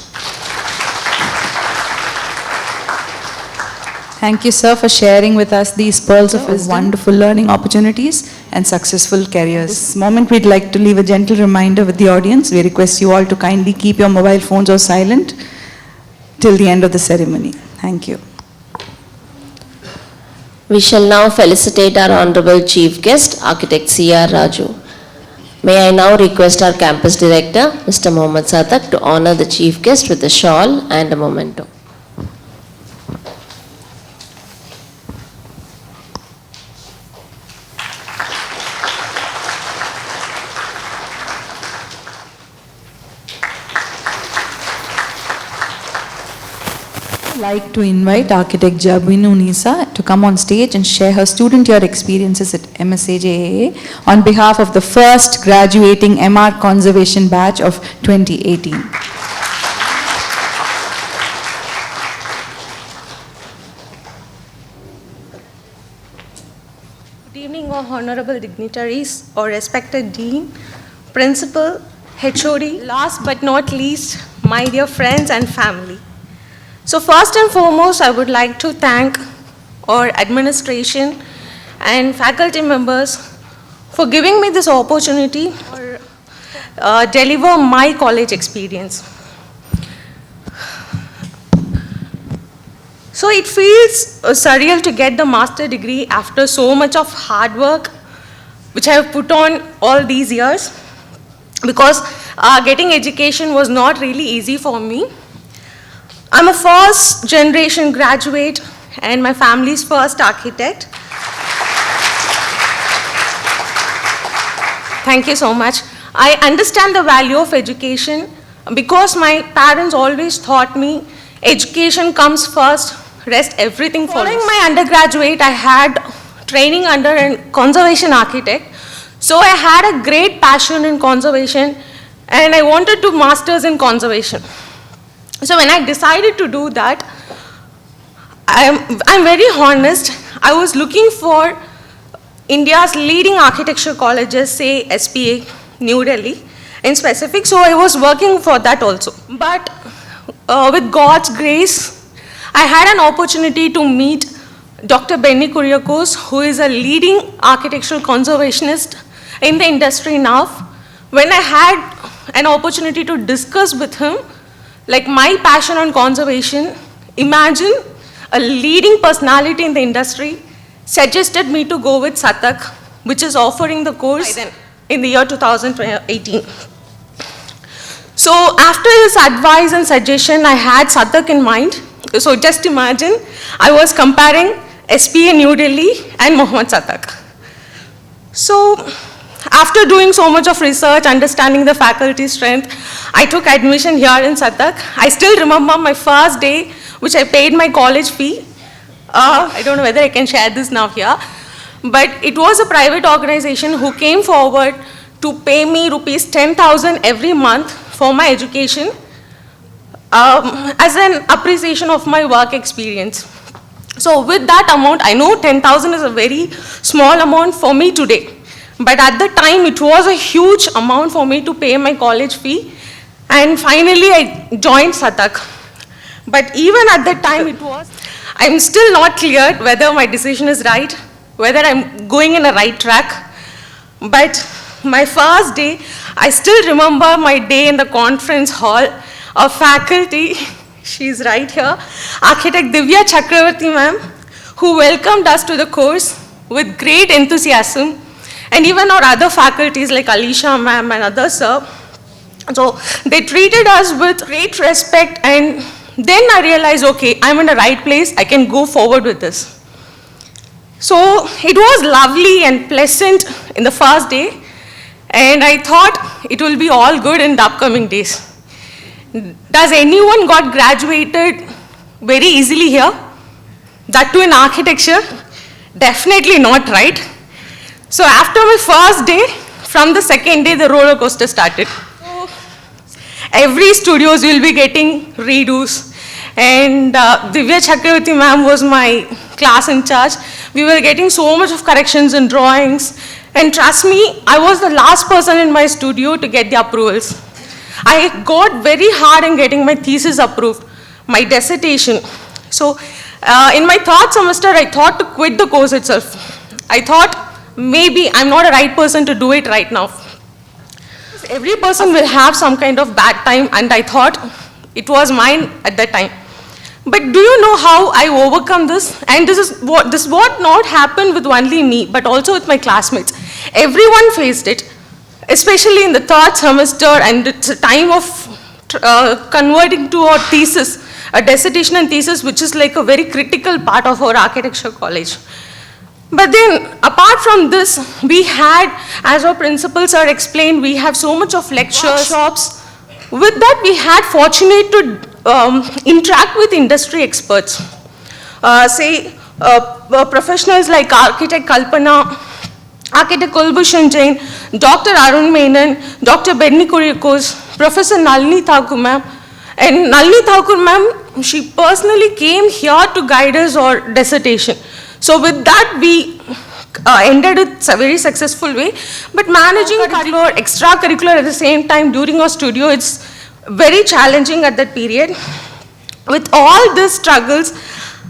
Thank you, sir, for sharing with us these pearls of wisdom, wonderful learning opportunities and successful careers. This moment, we'd like to leave a gentle reminder with the audience. We request you all to kindly keep your mobile phones on silent till the end of the ceremony. Thank you. We shall now felicitate our Honorable Chief Guest, Architect C.R. Raju. May I now request our Campus Director, Mr. Mohammad Sadak, to honor the Chief Guest with a shawl and a memento. I'd like to invite Architect Jabinu Nisa to come on stage and share her student year experiences at MSAJAA on behalf of the first graduating MR Conservation batch of 2018. Good evening, all honorable dignitaries, or respected Dean, Principal, HOD, last but not least, my dear friends and family. So first and foremost, I would like to thank our administration and faculty members for giving me this opportunity to deliver my college experience. So it feels surreal to get the master degree after so much of hard work which I have put on all these years, because getting education was not really easy for me. I'm a first generation graduate and my family's first architect. Thank you so much. I understand the value of education because my parents always taught me education comes first, rest everything follows. Following my undergraduate, I had training under a conservation architect. So I had a great passion in conservation and I wanted to masters in conservation. So when I decided to do that, I'm very honest, I was looking for India's leading architecture colleges, say SPA, New Delhi in specific, so I was working for that also. But with God's grace, I had an opportunity to meet Dr. Benny Kuriakose, who is a leading architectural conservationist in the industry now. When I had an opportunity to discuss with him, like my passion on conservation, imagine a leading personality in the industry suggested me to go with Satak, which is offering the course in the year 2018. So after his advice and suggestion, I had Satak in mind. So just imagine, I was comparing SPA New Delhi and Mohammad Satak. So after doing so much of research, understanding the faculty strength, I took admission here in Satak. I still remember my first day, which I paid my college fee. I don't know whether I can share this now here, but it was a private organization who came forward to pay me rupees 10,000 every month for my education as an appreciation of my work experience. So with that amount, I know 10,000 is a very small amount for me today. But at the time, it was a huge amount for me to pay my college fee. And finally, I joined Satak. But even at that time, I'm still not clear whether my decision is right, whether I'm going in a right track. But my first day, I still remember my day in the conference hall of faculty. She's right here. Architect Divya Chakravarti ma'am, who welcomed us to the course with great enthusiasm. And even our other faculties like Alisha ma'am and others, sir. So they treated us with great respect, and then I realized, okay, I'm in the right place, I can go forward with this. So it was lovely and pleasant in the first day, and I thought it will be all good in the upcoming days. Does anyone got graduated very easily here? That too in architecture? Definitely not, right? So after my first day, from the second day, the roller coaster started. So every studios will be getting redos. And Divya Chakravarti ma'am was my class in charge. we were getting so much of corrections in drawings. And trust me, I was the last person in my studio to get the approvals. I got very hard in getting my thesis approved, my dissertation. So in my third semester, I thought to quit the course itself. I thought maybe I'm not a right person to do it right now. Every person will have some kind of bad time, and I thought it was mine at that time. But do you know how I overcome this? And this is what not happened with only me, but also with my classmates. Everyone faced it, especially in the third semester, and it's a time of converting to a thesis, a dissertation and thesis, which is like a very critical part of our architecture college. But then, apart from this, we had, as our principal sir explained, we have so much of lectures, workshops. With that, we had fortunate to interact with industry experts. Professionals like architect Kalpana, architect Kulbhushan Jain, Dr. Arun Menon, Dr. Benny Kuriakos, Professor Nalini Thakur ma'am. And Nalini Thakur ma'am, she personally came here to guide us our dissertation. So with that, we ended it a very successful way. But managing extracurricular at the same time during our studio, it's very challenging at that period. With all these struggles,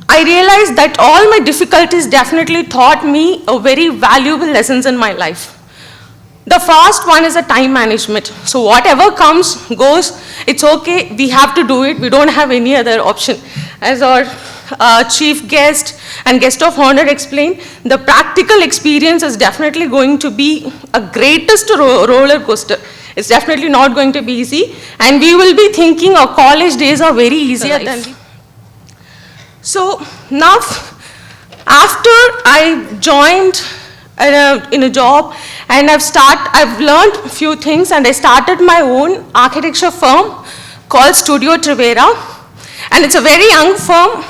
I realized that all my difficulties definitely taught me a very valuable lessons in my life. The first one is a time management. So whatever comes, goes, it's okay, we have to do it, we don't have any other option. As our chief guest and guest of honor explained, the practical experience is definitely going to be a greatest roller coaster. It's definitely not going to be easy, and we will be thinking our college days are very easier than. So now, after I joined in a job, and I've learned a few things, and I started my own architecture firm called Studio Trivera, and it's a very young firm,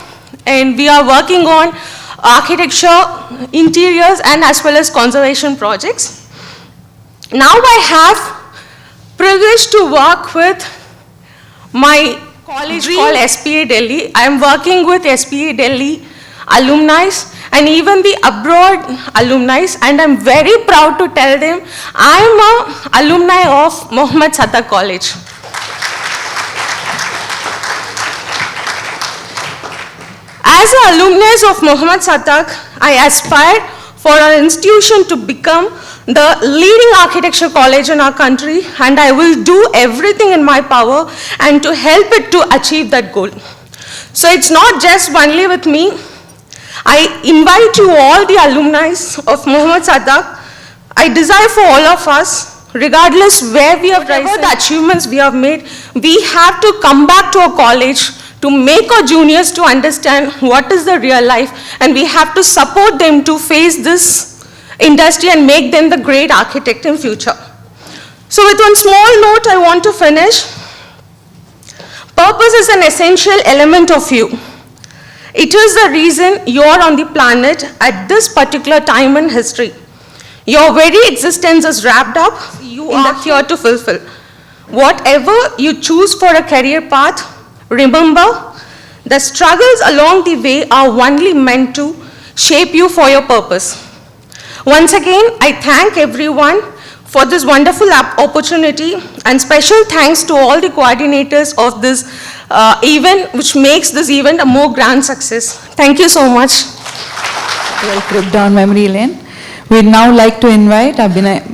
and we are working on architecture, interiors, and as well as conservation projects. Now I have privilege to work with my college called SPA Delhi. I am working with SPA Delhi alumni and even the abroad alumni, and I'm very proud to tell them I am an alumni of Mohammed Sattaq College. As an alumnus of Mohammed Sattaq, I aspire for our institution to become the leading architecture college in our country, and I will do everything in my power and to help it to achieve that goal. So it's not just only with me. I invite you all the alumni of Mohammed Sattaq. I desire for all of us, regardless where we have risen, the achievements we have made, we have to come back to our college to make our juniors to understand what is the real life, and we have to support them to face this industry and make them the great architect in future. So with one small note I want to finish. Purpose is an essential element of you. It is the reason you are on the planet at this particular time in history. Your very existence is wrapped up, you are here to fulfill. Whatever you choose for a career path, remember, the struggles along the way are only meant to shape you for your purpose. Once again, I thank everyone for this wonderful opportunity, and special thanks to all the coordinators of this event, which makes this event a more grand success. Thank you so much. Well, trip down memory lane. We'd now like to invite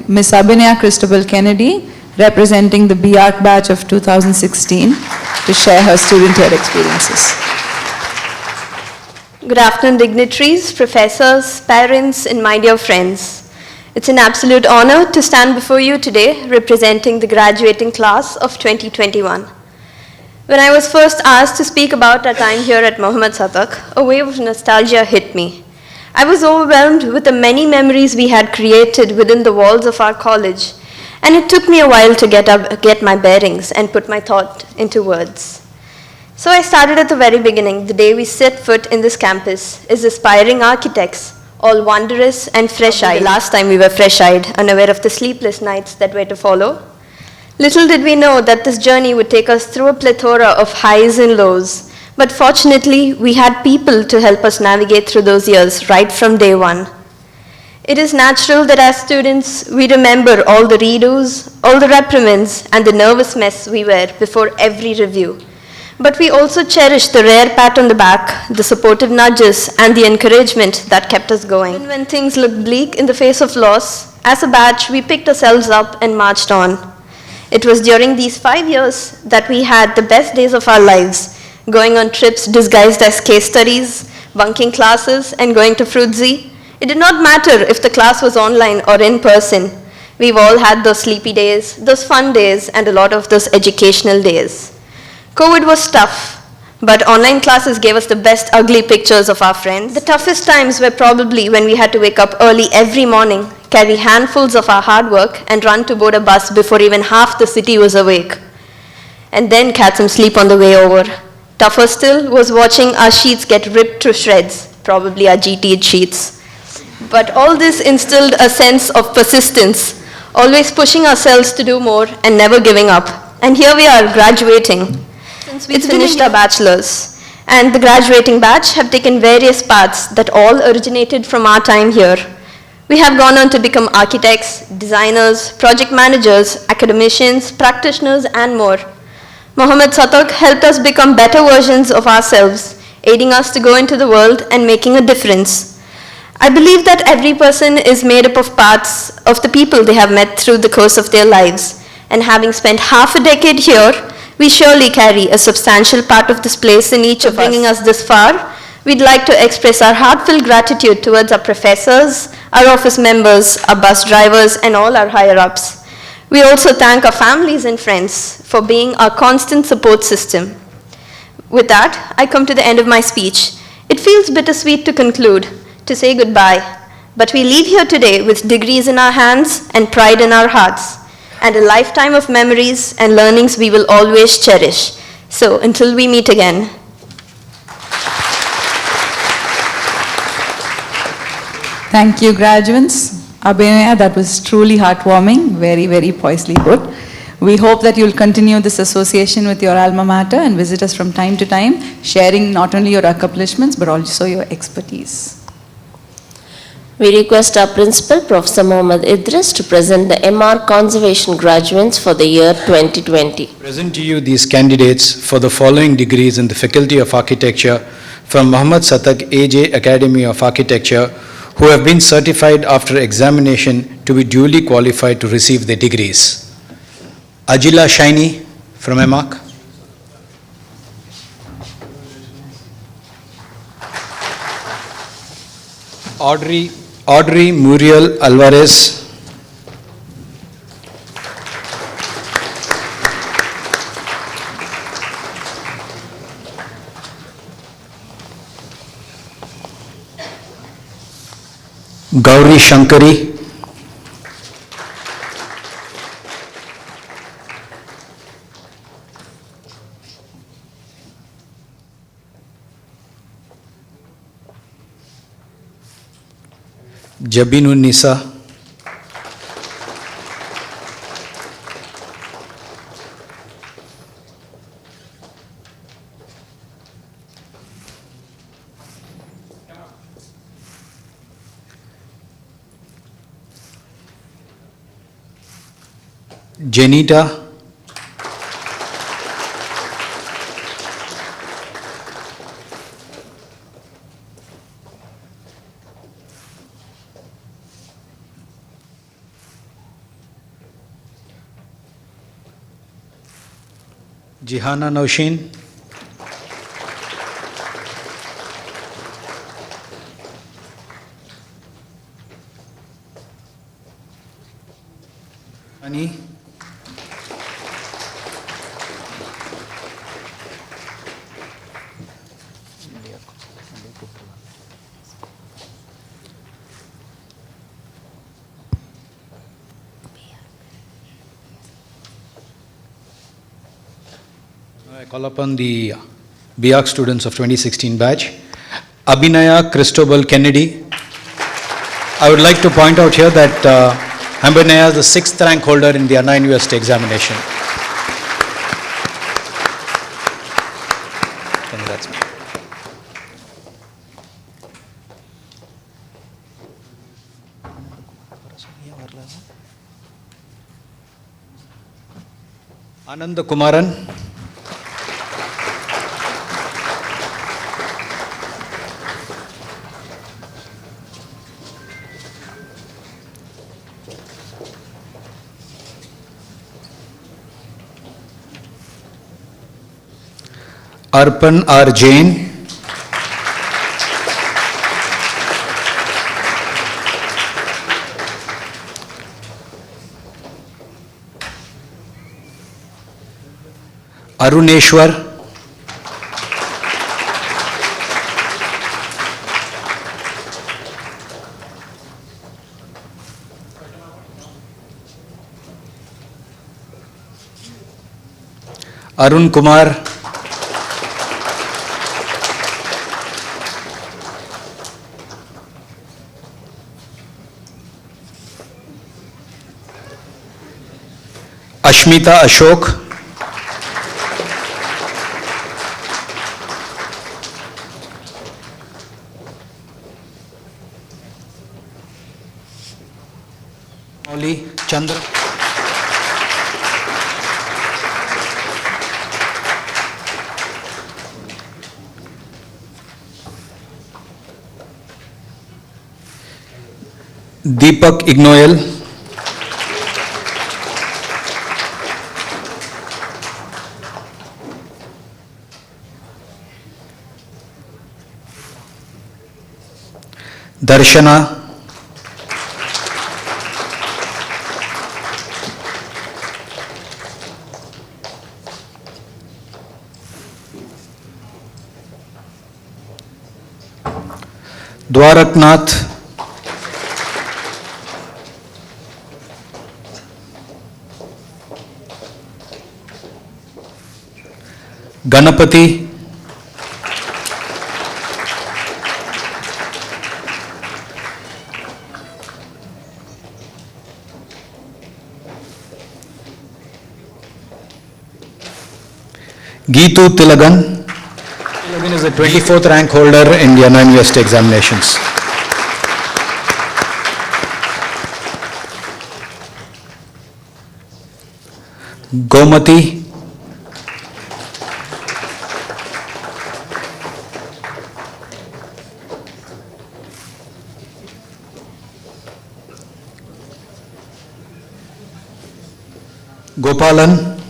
Ms. Abhinaya Christabel Kennedy, representing the BARC batch of 2016, to share her student-led experiences. Good afternoon, dignitaries, professors, parents, and my dear friends. It's an absolute honor to stand before you today representing the graduating class of 2021. When I was first asked to speak about our time here at Mohammed Sattaq, a wave of nostalgia hit me. I was overwhelmed with the many memories we had created within the walls of our college, and it took me a while to get my bearings and put my thought into words. So I started at the very beginning, the day we set foot in this campus, as aspiring architects, all wondrous and fresh-eyed. The last time we were fresh-eyed, unaware of the sleepless nights that were to follow. Little did we know that this journey would take us through a plethora of highs and lows, But fortunately, we had people to help us navigate through those years right from day one. It is natural that as students, we remember all the redos, all the reprimands, and the nervous mess we were before every review. But we also cherish the rare pat on the back, the supportive nudges, and the encouragement that kept us going. Even when things looked bleak in the face of loss, as a batch, we picked ourselves up and marched on. It was during these 5 years that we had the best days of our lives, going on trips disguised as case studies, bunking classes, and going to Fruitsy. It did not matter if the class was online or in person. We've all had those sleepy days, those fun days, and a lot of those educational days. COVID was tough, but online classes gave us the best ugly pictures of our friends. The toughest times were probably when we had to wake up early every morning, carry handfuls of our hard work, and run to board a bus before even half the city was awake, and then catch some sleep on the way over. Tougher still was watching our sheets get ripped to shreds, probably our GT sheets. But all this instilled a sense of persistence, always pushing ourselves to do more and never giving up. And here we are, graduating. Since we finished our bachelor's. And the graduating batch have taken various paths that all originated from our time here. We have gone on to become architects, designers, project managers, academicians, practitioners, and more. Mohammed Satak helped us become better versions of ourselves, aiding us to go into the world and making a difference. I believe that every person is made up of parts of the people they have met through the course of their lives. And having spent half a decade here, we surely carry a substantial part of this place in each of us. Bringing us this far, we'd like to express our heartfelt gratitude towards our professors, our office members, our bus drivers, and all our higher-ups. We also thank our families and friends for being our constant support system. With that, I come to the end of my speech. It feels bittersweet to conclude, to say goodbye, but we leave here today with degrees in our hands and pride in our hearts, and a lifetime of memories and learnings we will always cherish. So, until we meet again. Thank you, graduates. Abhinaya, that was truly heartwarming, very, very poisely put. We hope that you'll continue this association with your alma mater and visit us from time to time, sharing not only your accomplishments, but also your expertise. We request our principal, Professor Mohammad Idris, to present the MR Conservation graduates for the year 2020. Present to you these candidates for the following degrees in the Faculty of Architecture from Mohammed Satak AJ Academy of Architecture, who have been certified after examination to be duly qualified to receive their degrees. Ajila Shaini from MARC. Audrey Muriel Alvarez. Gauri Shankari. Jabinun Nisa. Janita. Jihana Naushin. Ani. I call upon the BARC students of 2016 batch. Abhinaya Cristobal Kennedy. I would like to point out here that Abhinaya is the 6th rank holder in the Anna University examination. Congrats. Ananda Kumaran. Arpan R. Jain. Aruneshwar. Arun Kumar. Ashmita Ashok. Chandra. Deepak Ignoyal. Darshana. Dwaraknath. Ganapati. Geetu Tilagan. Tilagan is the 24th rank holder in the University examinations. Gomati. Gopalan.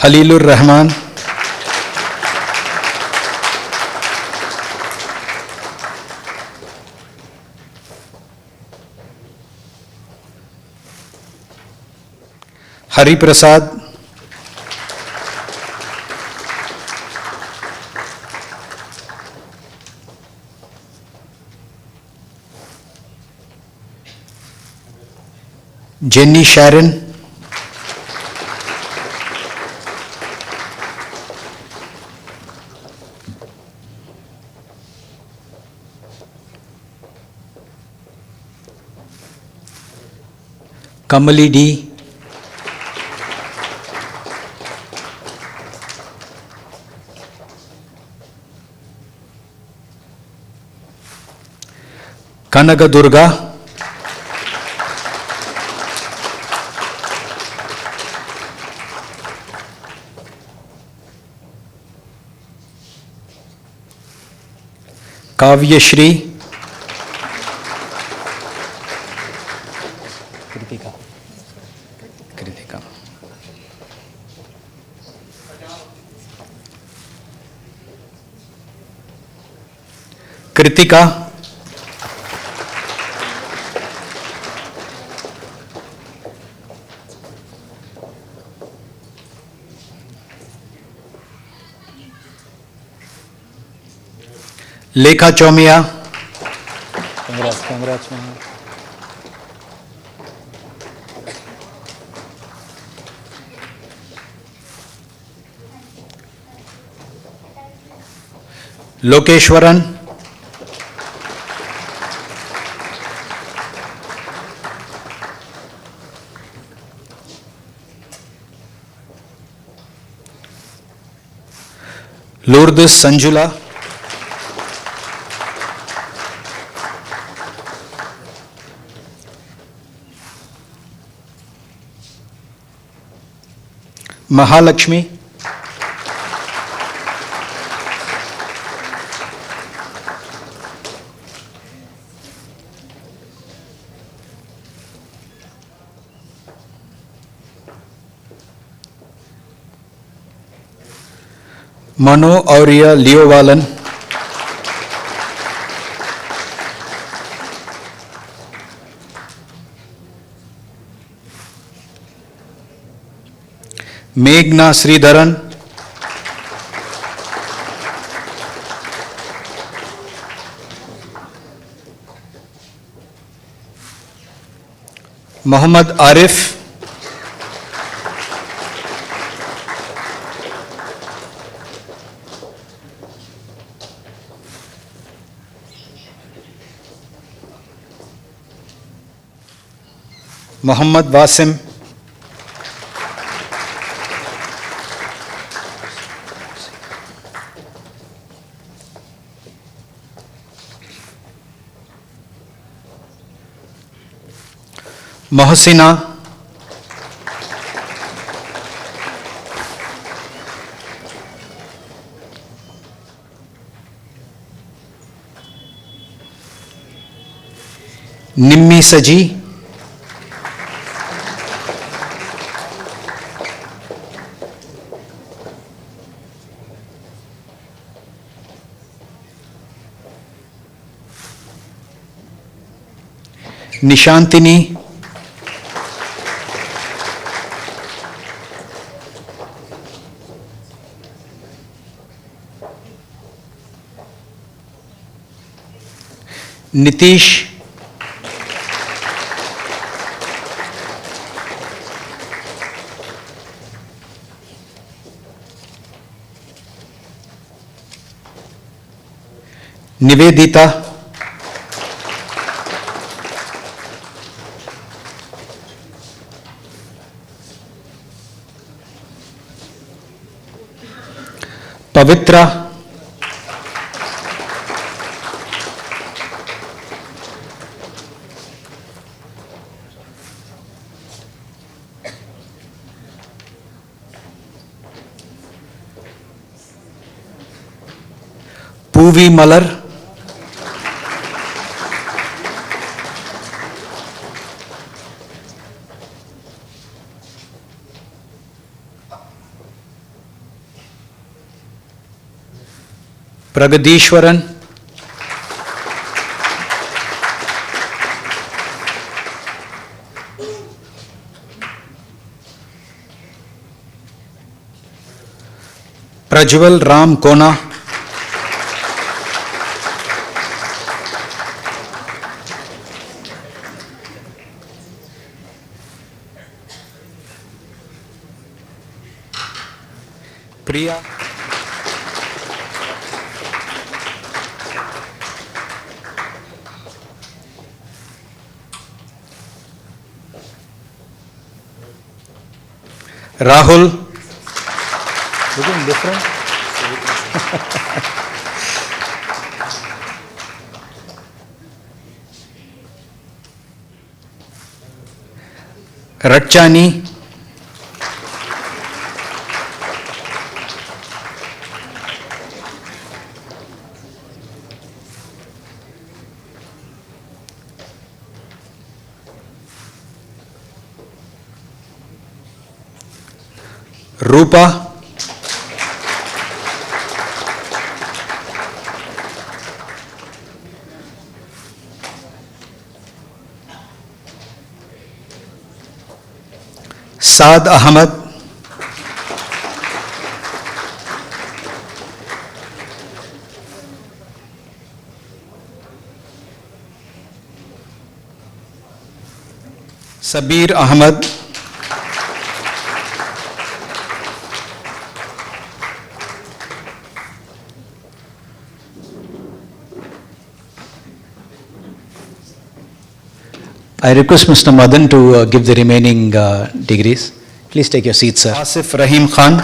Halilur Rahman. Hari Prasad. Jenny Sharon. Kamali D. Kanaga Durga. Kavya Shri. Kritika. Kritika. Lekha Chomia. Congrats, man. Lokeshwaran. Lourdes Sanjula, Mahalakshmi, Mano Aurea Leovalan, Meghna Sridharan, Muhammad Arif, Muhammad Wasim, Mohsina, Nimmi Saji, Nishantini, Nitish, Nivedita, Pavitra, Puvi Malar, Pragadishwaran, Prajwal Ram Kona, Priya, Rahul, looking different. Ratchani, Rupa, Saad Ahmad, Sabir Ahmad, I request Mr. Madan to give the remaining degrees. Please take your seats, sir. Asif Rahim Khan,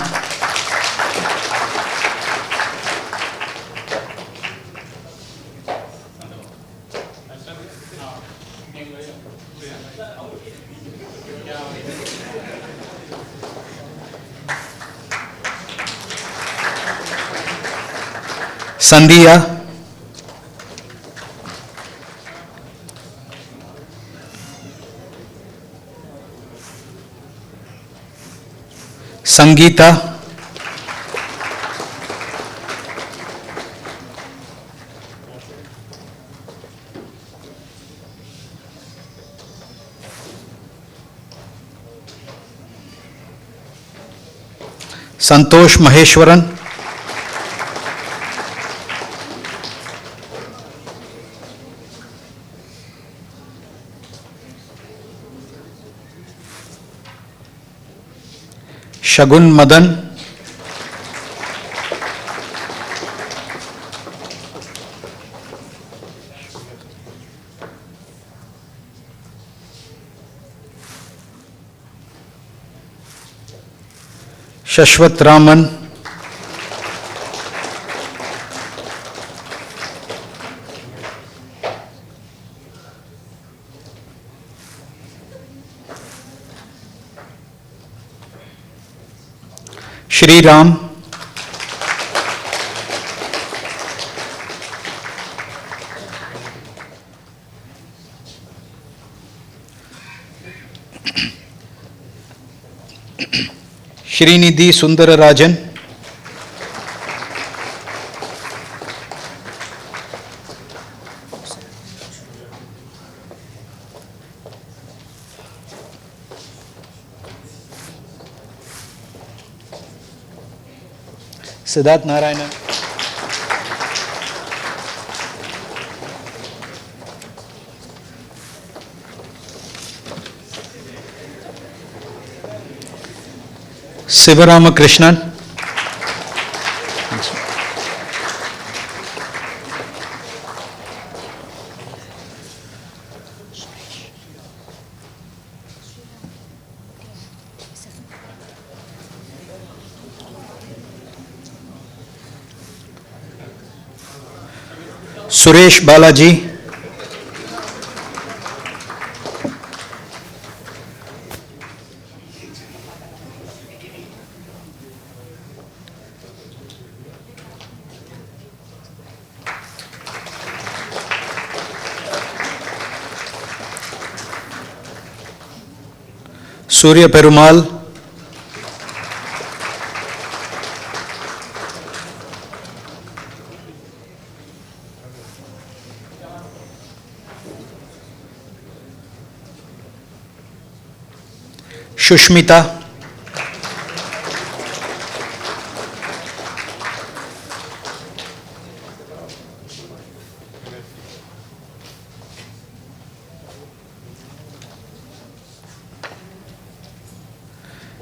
Sandhya, Sangeeta, Santosh Maheshwaran, Shagun Madan, Shashwat Raman, Shri Ram, Srinidhi Sundararajan, Siddharth Narayana, Sivarama Krishnan, Suresh Balaji, Surya Perumal, Shushmita,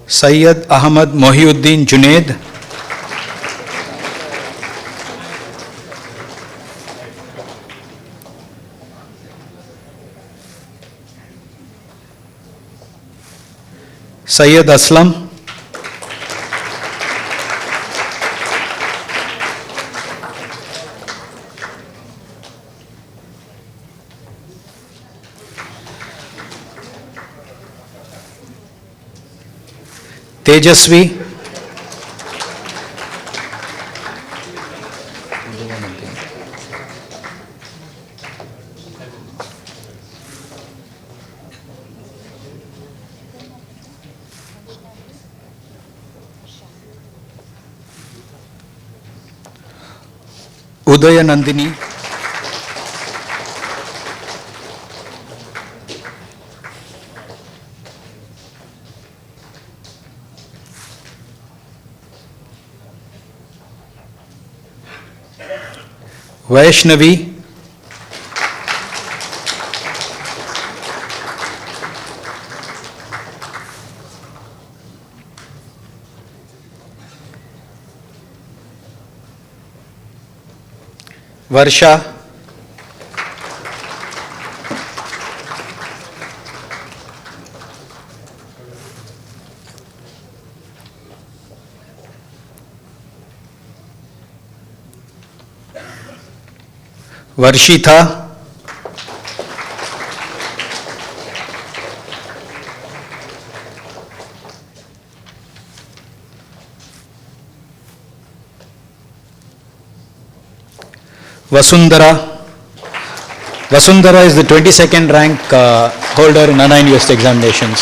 Syed Ahmad Mohiuddin Junaid, Syed Aslam, Tejasvi, Udaya Nandini, Vaishnavi, Varsha, Varshita, Vasundhara. Vasundhara is the 22nd rank holder in Anna University examinations.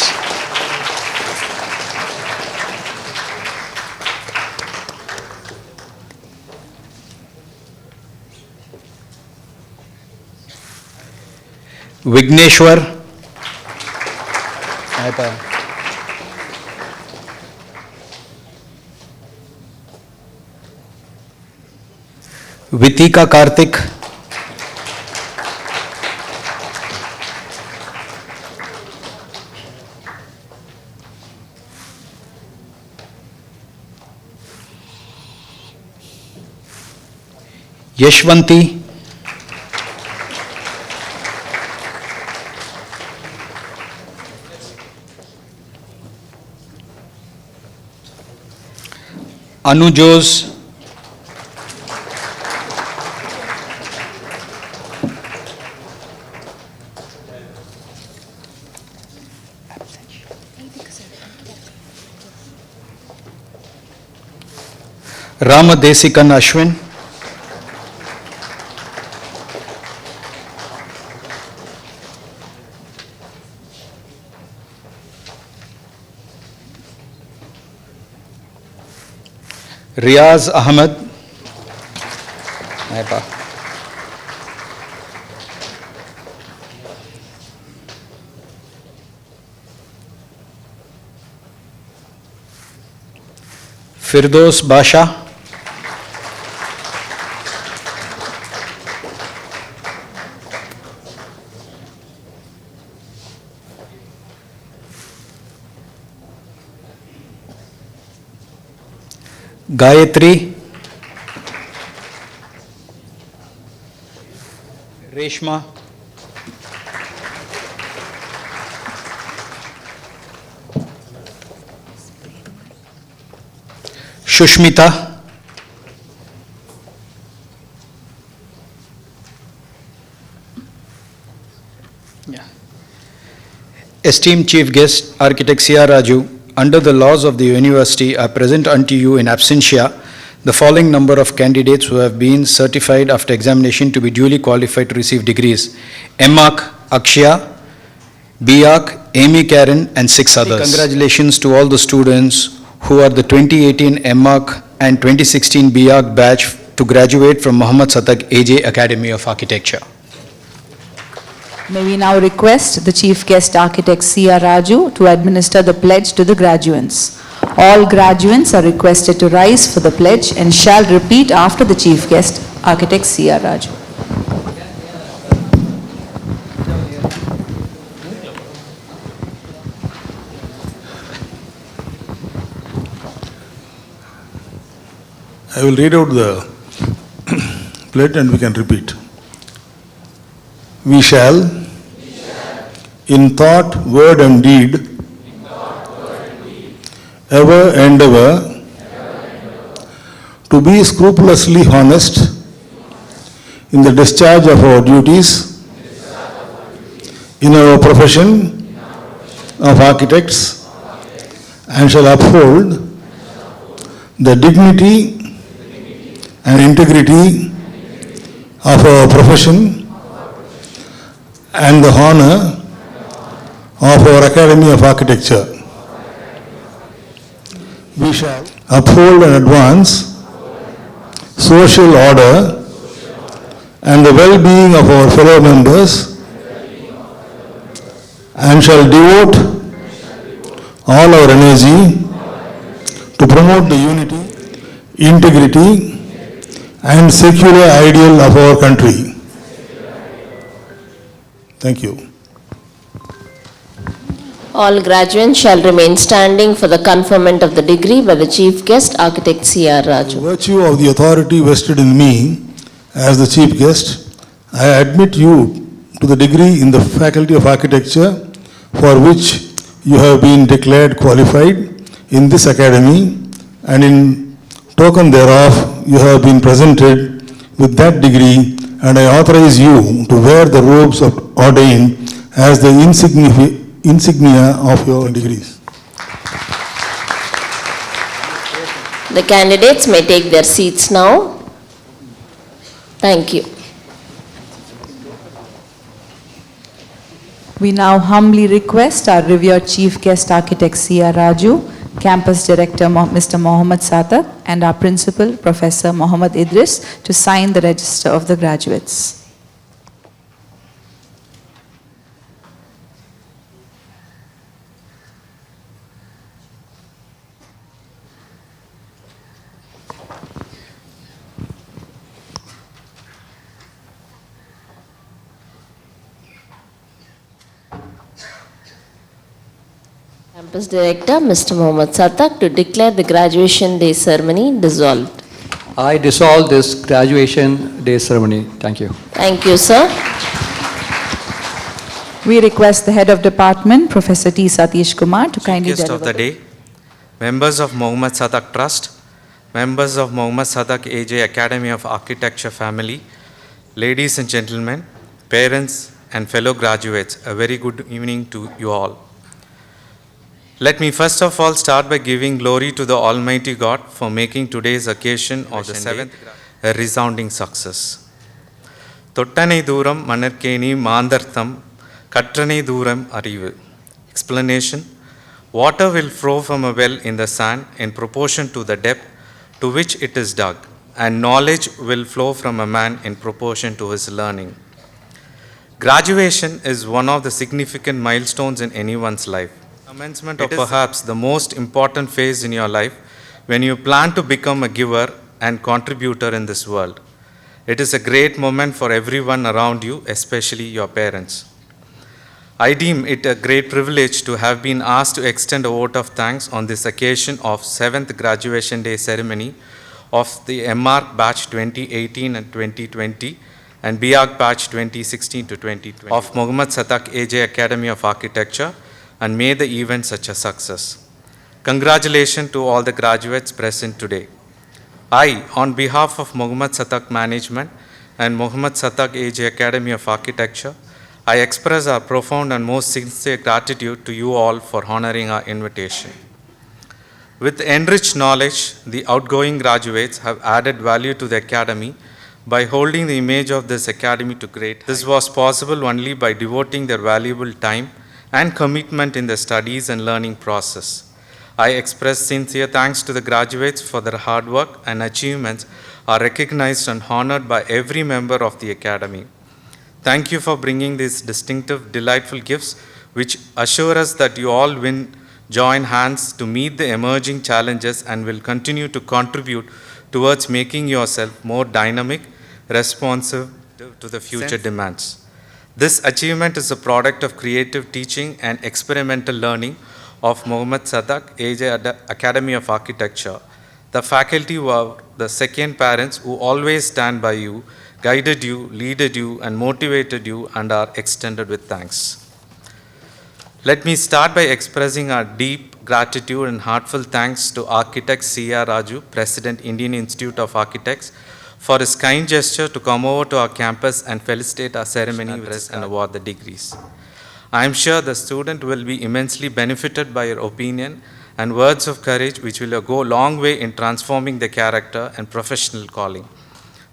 Vigneshwar. Vitika Karthik. Yashwanti. Anujos. Ramadesikan Ashwin. Riaz Ahmed. Firdos Basha. Gayatri. Reshma. Shushmita. Esteemed Chief Guest, Architect C.R. Raju, under the laws of the university, I present unto you in absentia the following number of candidates who have been certified after examination to be duly qualified to receive degrees. M.Arch Akshaya, B.Arch Amy Karen, and 6 others. Congratulations to all the students who are the 2018 M.Arch and 2016 B.Arch batch to graduate from Mohammad Satak AJ Academy of Architecture. May we now request the Chief Guest Architect C.R. Raju to administer the pledge to the graduates. All graduates are requested to rise for the pledge and shall repeat after the Chief Guest Architect C.R. Raju. I will read out the pledge and we can repeat. We shall, in thought, word and deed, ever endeavor to be scrupulously honest in the discharge of our duties in our profession of architects, and shall uphold the dignity and integrity of our profession and the honor of our Academy of Architecture. We shall uphold and advance social order and the well-being of our fellow members, and shall devote all our energy to promote the unity, integrity, and secular ideal of our country. Thank you. All graduates shall remain standing for the conferment of the degree by the Chief Guest, Architect C.R. Raju. By virtue of the authority vested in me as the Chief Guest, I admit you to the degree in the Faculty of Architecture for which you have been declared qualified in this academy, and in token thereof you have been presented with that degree, and I authorize you to wear the robes ordained as the insignia of your degrees. The candidates may take their seats now. Thank you. We now humbly request our revered Chief Guest Architect C.R. Raju, Campus Director Mr. Mohammad Satak, and our Principal Professor Mohammad Idris to sign the register of the graduates. Campus Director Mr. Mohammad Satak to declare the graduation day ceremony dissolved. I dissolve this graduation day ceremony. Thank you. Thank you, sir. We request the Head of Department, Professor T. Satish Kumar, to kindly Guest deliver. of the day, members of Mohammad Satak Trust, members of Mohammad Satak AJ Academy of Architecture family, ladies and gentlemen, parents and fellow graduates, a very good evening to you all. Let me first of all start by giving glory to the Almighty God for making today's occasion of the 7th a resounding success. Tottanai Dooram Manarkeni Mandartham Katranai Dooram Arivu. Explanation: water will flow from a well in the sand in proportion to the depth to which it is dug, and knowledge will flow from a man in proportion to his learning. Graduation is one of the significant milestones in anyone's life. Commencement of perhaps the most important phase in your life when you plan to become a giver and contributor in this world. It is a great moment for everyone around you, especially your parents. I deem it a great privilege to have been asked to extend a vote of thanks on this occasion of 7th graduation day ceremony of the MARC batch 2018 and 2020 and BARC batch 2016 to 2020 of Mohammad Satak AJ Academy of Architecture, and made the event such a success. Congratulations to all the graduates present today. I, on behalf of Mohammad Satak Management and Mohammad Satak AJ Academy of Architecture, I express our profound and most sincere gratitude to you all for honoring our invitation. With enriched knowledge, the outgoing graduates have added value to the Academy by holding the image of this Academy to great heights. This was possible only by devoting their valuable time and commitment in the studies and learning process. I express sincere thanks to the graduates for their hard work and achievements are recognized and honored by every member of the Academy. Thank you for bringing these distinctive, delightful gifts which assure us that you all will join hands to meet the emerging challenges and will continue to contribute towards making yourself more dynamic, responsive to the future demands. This achievement is a product of creative teaching and experimental learning of Mohammad Satak AJ Academy of Architecture. The faculty were the second parents who always stand by you, guided you, leaded you, and motivated you, and are extended with thanks. Let me start by expressing our deep gratitude and heartfelt thanks to Architect C.R. Raju, President, Indian Institute of Architects, for his kind gesture to come over to our campus and felicitate our ceremony and award the degrees. I am sure the student will be immensely benefited by your opinion and words of courage which will go a long way in transforming the character and professional calling.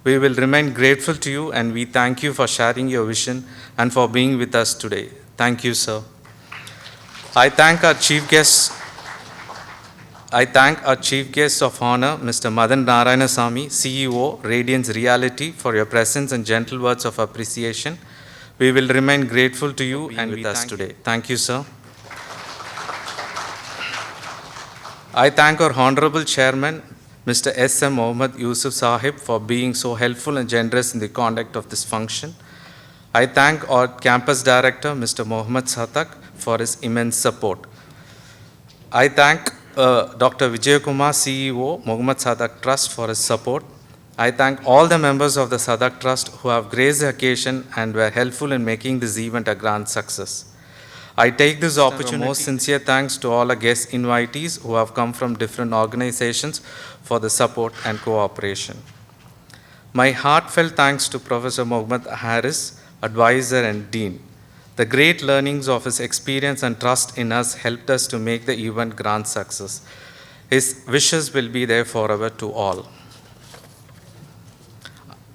We will remain grateful to you and we thank you for sharing your vision and for being with us today. Thank you, sir. I thank our chief guest of honor, Mr. Madan Narayanaswamy, CEO, Radiance Realty, for your presence and gentle words of appreciation. We will remain grateful to you and with us today. Thank you, sir. I thank our Honorable Chairman, Mr. S.M. Mohammad Yusuf Sahib, for being so helpful and generous in the conduct of this function. I thank our Campus Director, Mr. Mohammad Satak, for his immense support. I thank Dr. Vijay Kumar, CEO, Mohammad Satak Trust, for his support. I thank all the members of the Satak Trust who have graced the occasion and were helpful in making this event a grand success. I take this opportunity most sincere thanks to all our guest invitees who have come from different organizations for the support and cooperation. My heartfelt thanks to Professor Mohammad Harris, Advisor and Dean. The great learnings of his experience and trust in us helped us to make the event grand success. His wishes will be there forever to all.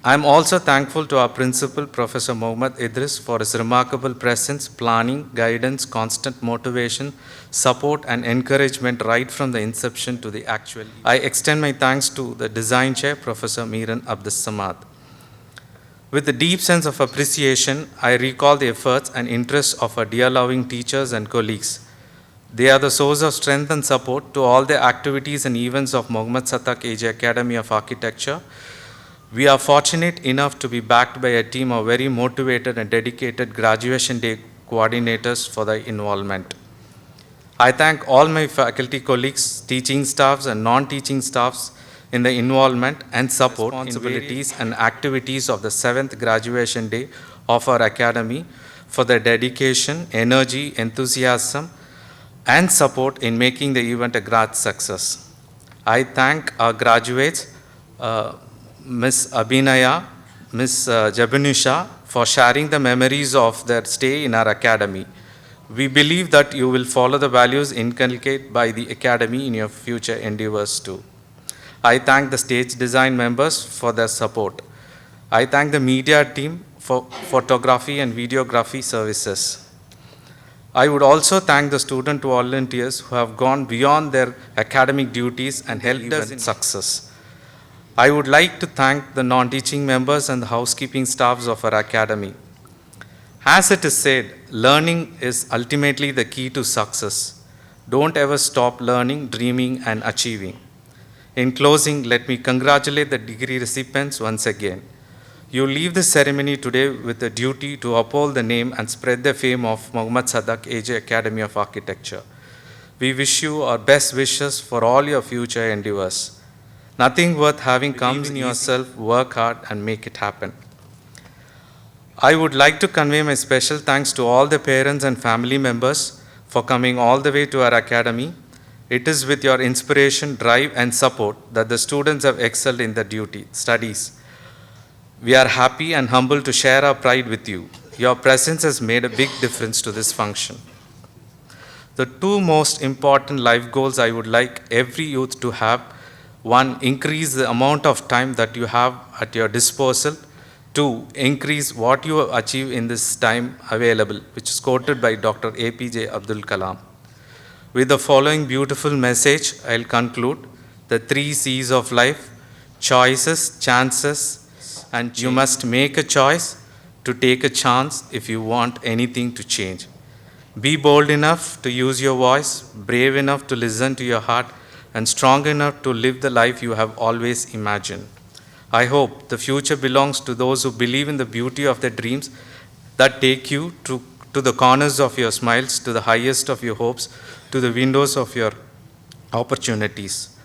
I am also thankful to our principal, Professor Mohammad Idris, for his remarkable presence, planning, guidance, constant motivation, support, and encouragement right from the inception to the actual. I extend my thanks to the design chair, Professor Miran Abdus Samad. With a deep sense of appreciation, I recall the efforts and interests of our dear loving teachers and colleagues. They are the source of strength and support to all the activities and events of Mohammad Satak AJ Academy of Architecture. We are fortunate enough to be backed by a team of very motivated and dedicated graduation day coordinators for their involvement. I thank all my faculty colleagues, teaching staffs and non-teaching staffs in the involvement and support responsibilities and activities of the 7th graduation day of our academy for their dedication, energy, enthusiasm, and support in making the event a great success. I thank our graduates, Ms. Abhinaya, Ms. Jabanusha, for sharing the memories of their stay in our academy. We believe that you will follow the values inculcated by the academy in your future endeavors too. I thank the stage design members for their support. I thank the media team for photography and videography services. I would also thank the student volunteers who have gone beyond their academic duties and helped us in success. I would like to thank the non-teaching members and the housekeeping staffs of our academy. As it is said, learning is ultimately the key to success. Don't ever stop learning, dreaming, and achieving. In closing, let me congratulate the degree recipients once again. You leave the ceremony today with a duty to uphold the name and spread the fame of Mohammad Satak AJ Academy of Architecture. We wish you our best wishes for all your future endeavors. Nothing worth having comes in yourself, work hard and make it happen. I would like to convey my special thanks to all the parents and family members for coming all the way to our academy. It is with your inspiration, drive and support that the students have excelled in their studies. We are happy and humbled to share our pride with you. Your presence has made a big difference to this function. The two most important life goals I would like every youth to have: one, increase the amount of time that you have at your disposal. Two, increase what you achieve in this time available, which is quoted by Dr. APJ Abdul Kalam. With the following beautiful message, I'll conclude. The 3 C's of life: choices, chances, and you must make a choice to take a chance if you want anything to change. Be bold enough to use your voice, brave enough to listen to your heart, and strong enough to live the life you have always imagined. I hope the future belongs to those who believe in the beauty of their dreams that take you to the corners of your smiles, to the highest of your hopes, to the windows of your opportunities.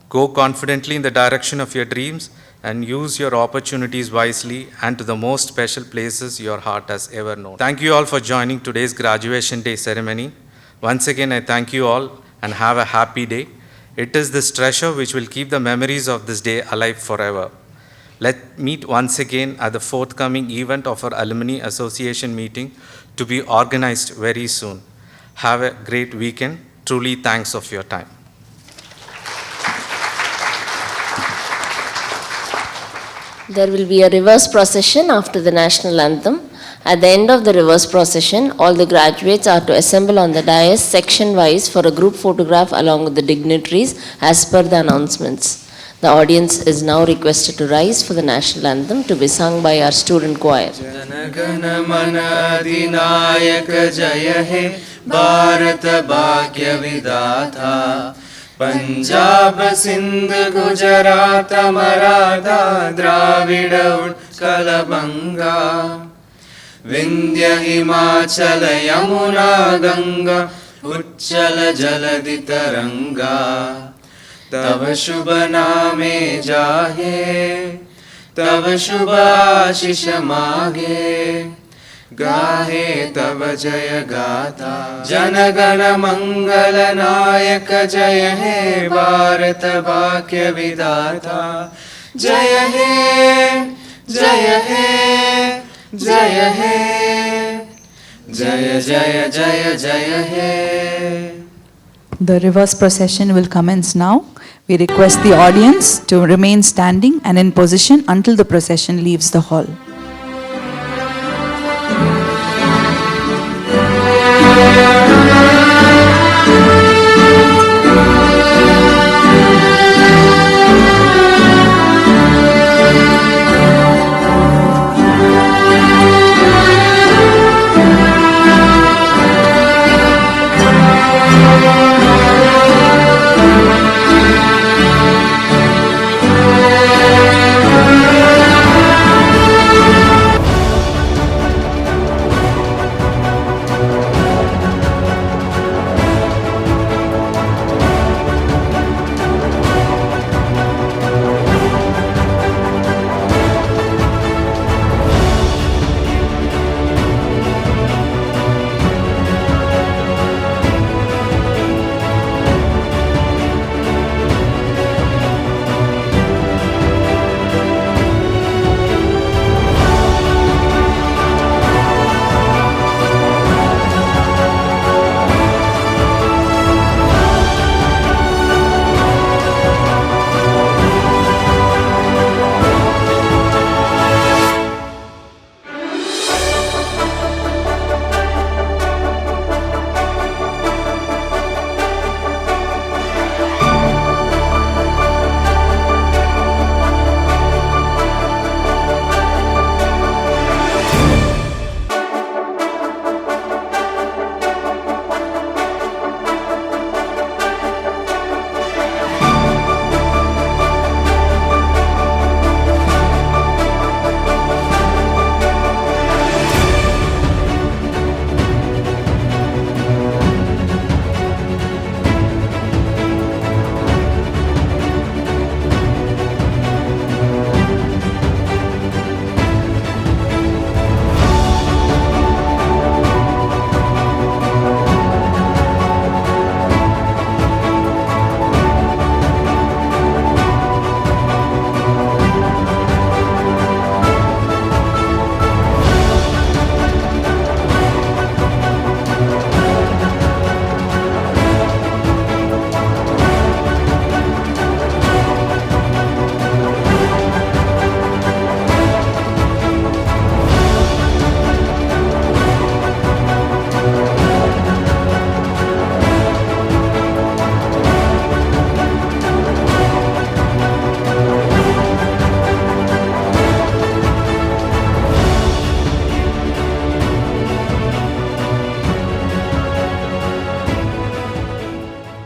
Go confidently in the direction of your dreams and use your opportunities wisely and to the most special places your heart has ever known. Thank you all for joining today's graduation day ceremony. Once again, I thank you all and have a happy day. It is this treasure which will keep the memories of this day alive forever. Let's meet once again at the forthcoming event of our Alumni Association meeting to be organized very soon. Have a great weekend. Truly thanks of your time. There will be a reverse procession after the national anthem. At the end of the reverse procession, all the graduates are to assemble on the dais section-wise for a group photograph along with the dignitaries as per the announcements. The audience is now requested to rise for the national anthem to be sung by our student choir. Janagana Mana Adinayaka Jaya He Bharat Bhagya Vidata Punjab Sindh Gujarat Maratha Dravida Utkala Banga Vindhya Himachala Yamuna Ganga Uchchala Jaladi Taranga Tav Shubha Name Jahe Tav Shubha Ashish Mage Gahe Tav Jaya Gata Janagana Mangala Nayaka Jaya He Bharat Bhagya Vidata Jaya He Jaya He Jaya He Jaya Jaya Jaya Jaya He. The reverse procession will commence now. We request the audience to remain standing and in position until the procession leaves the hall.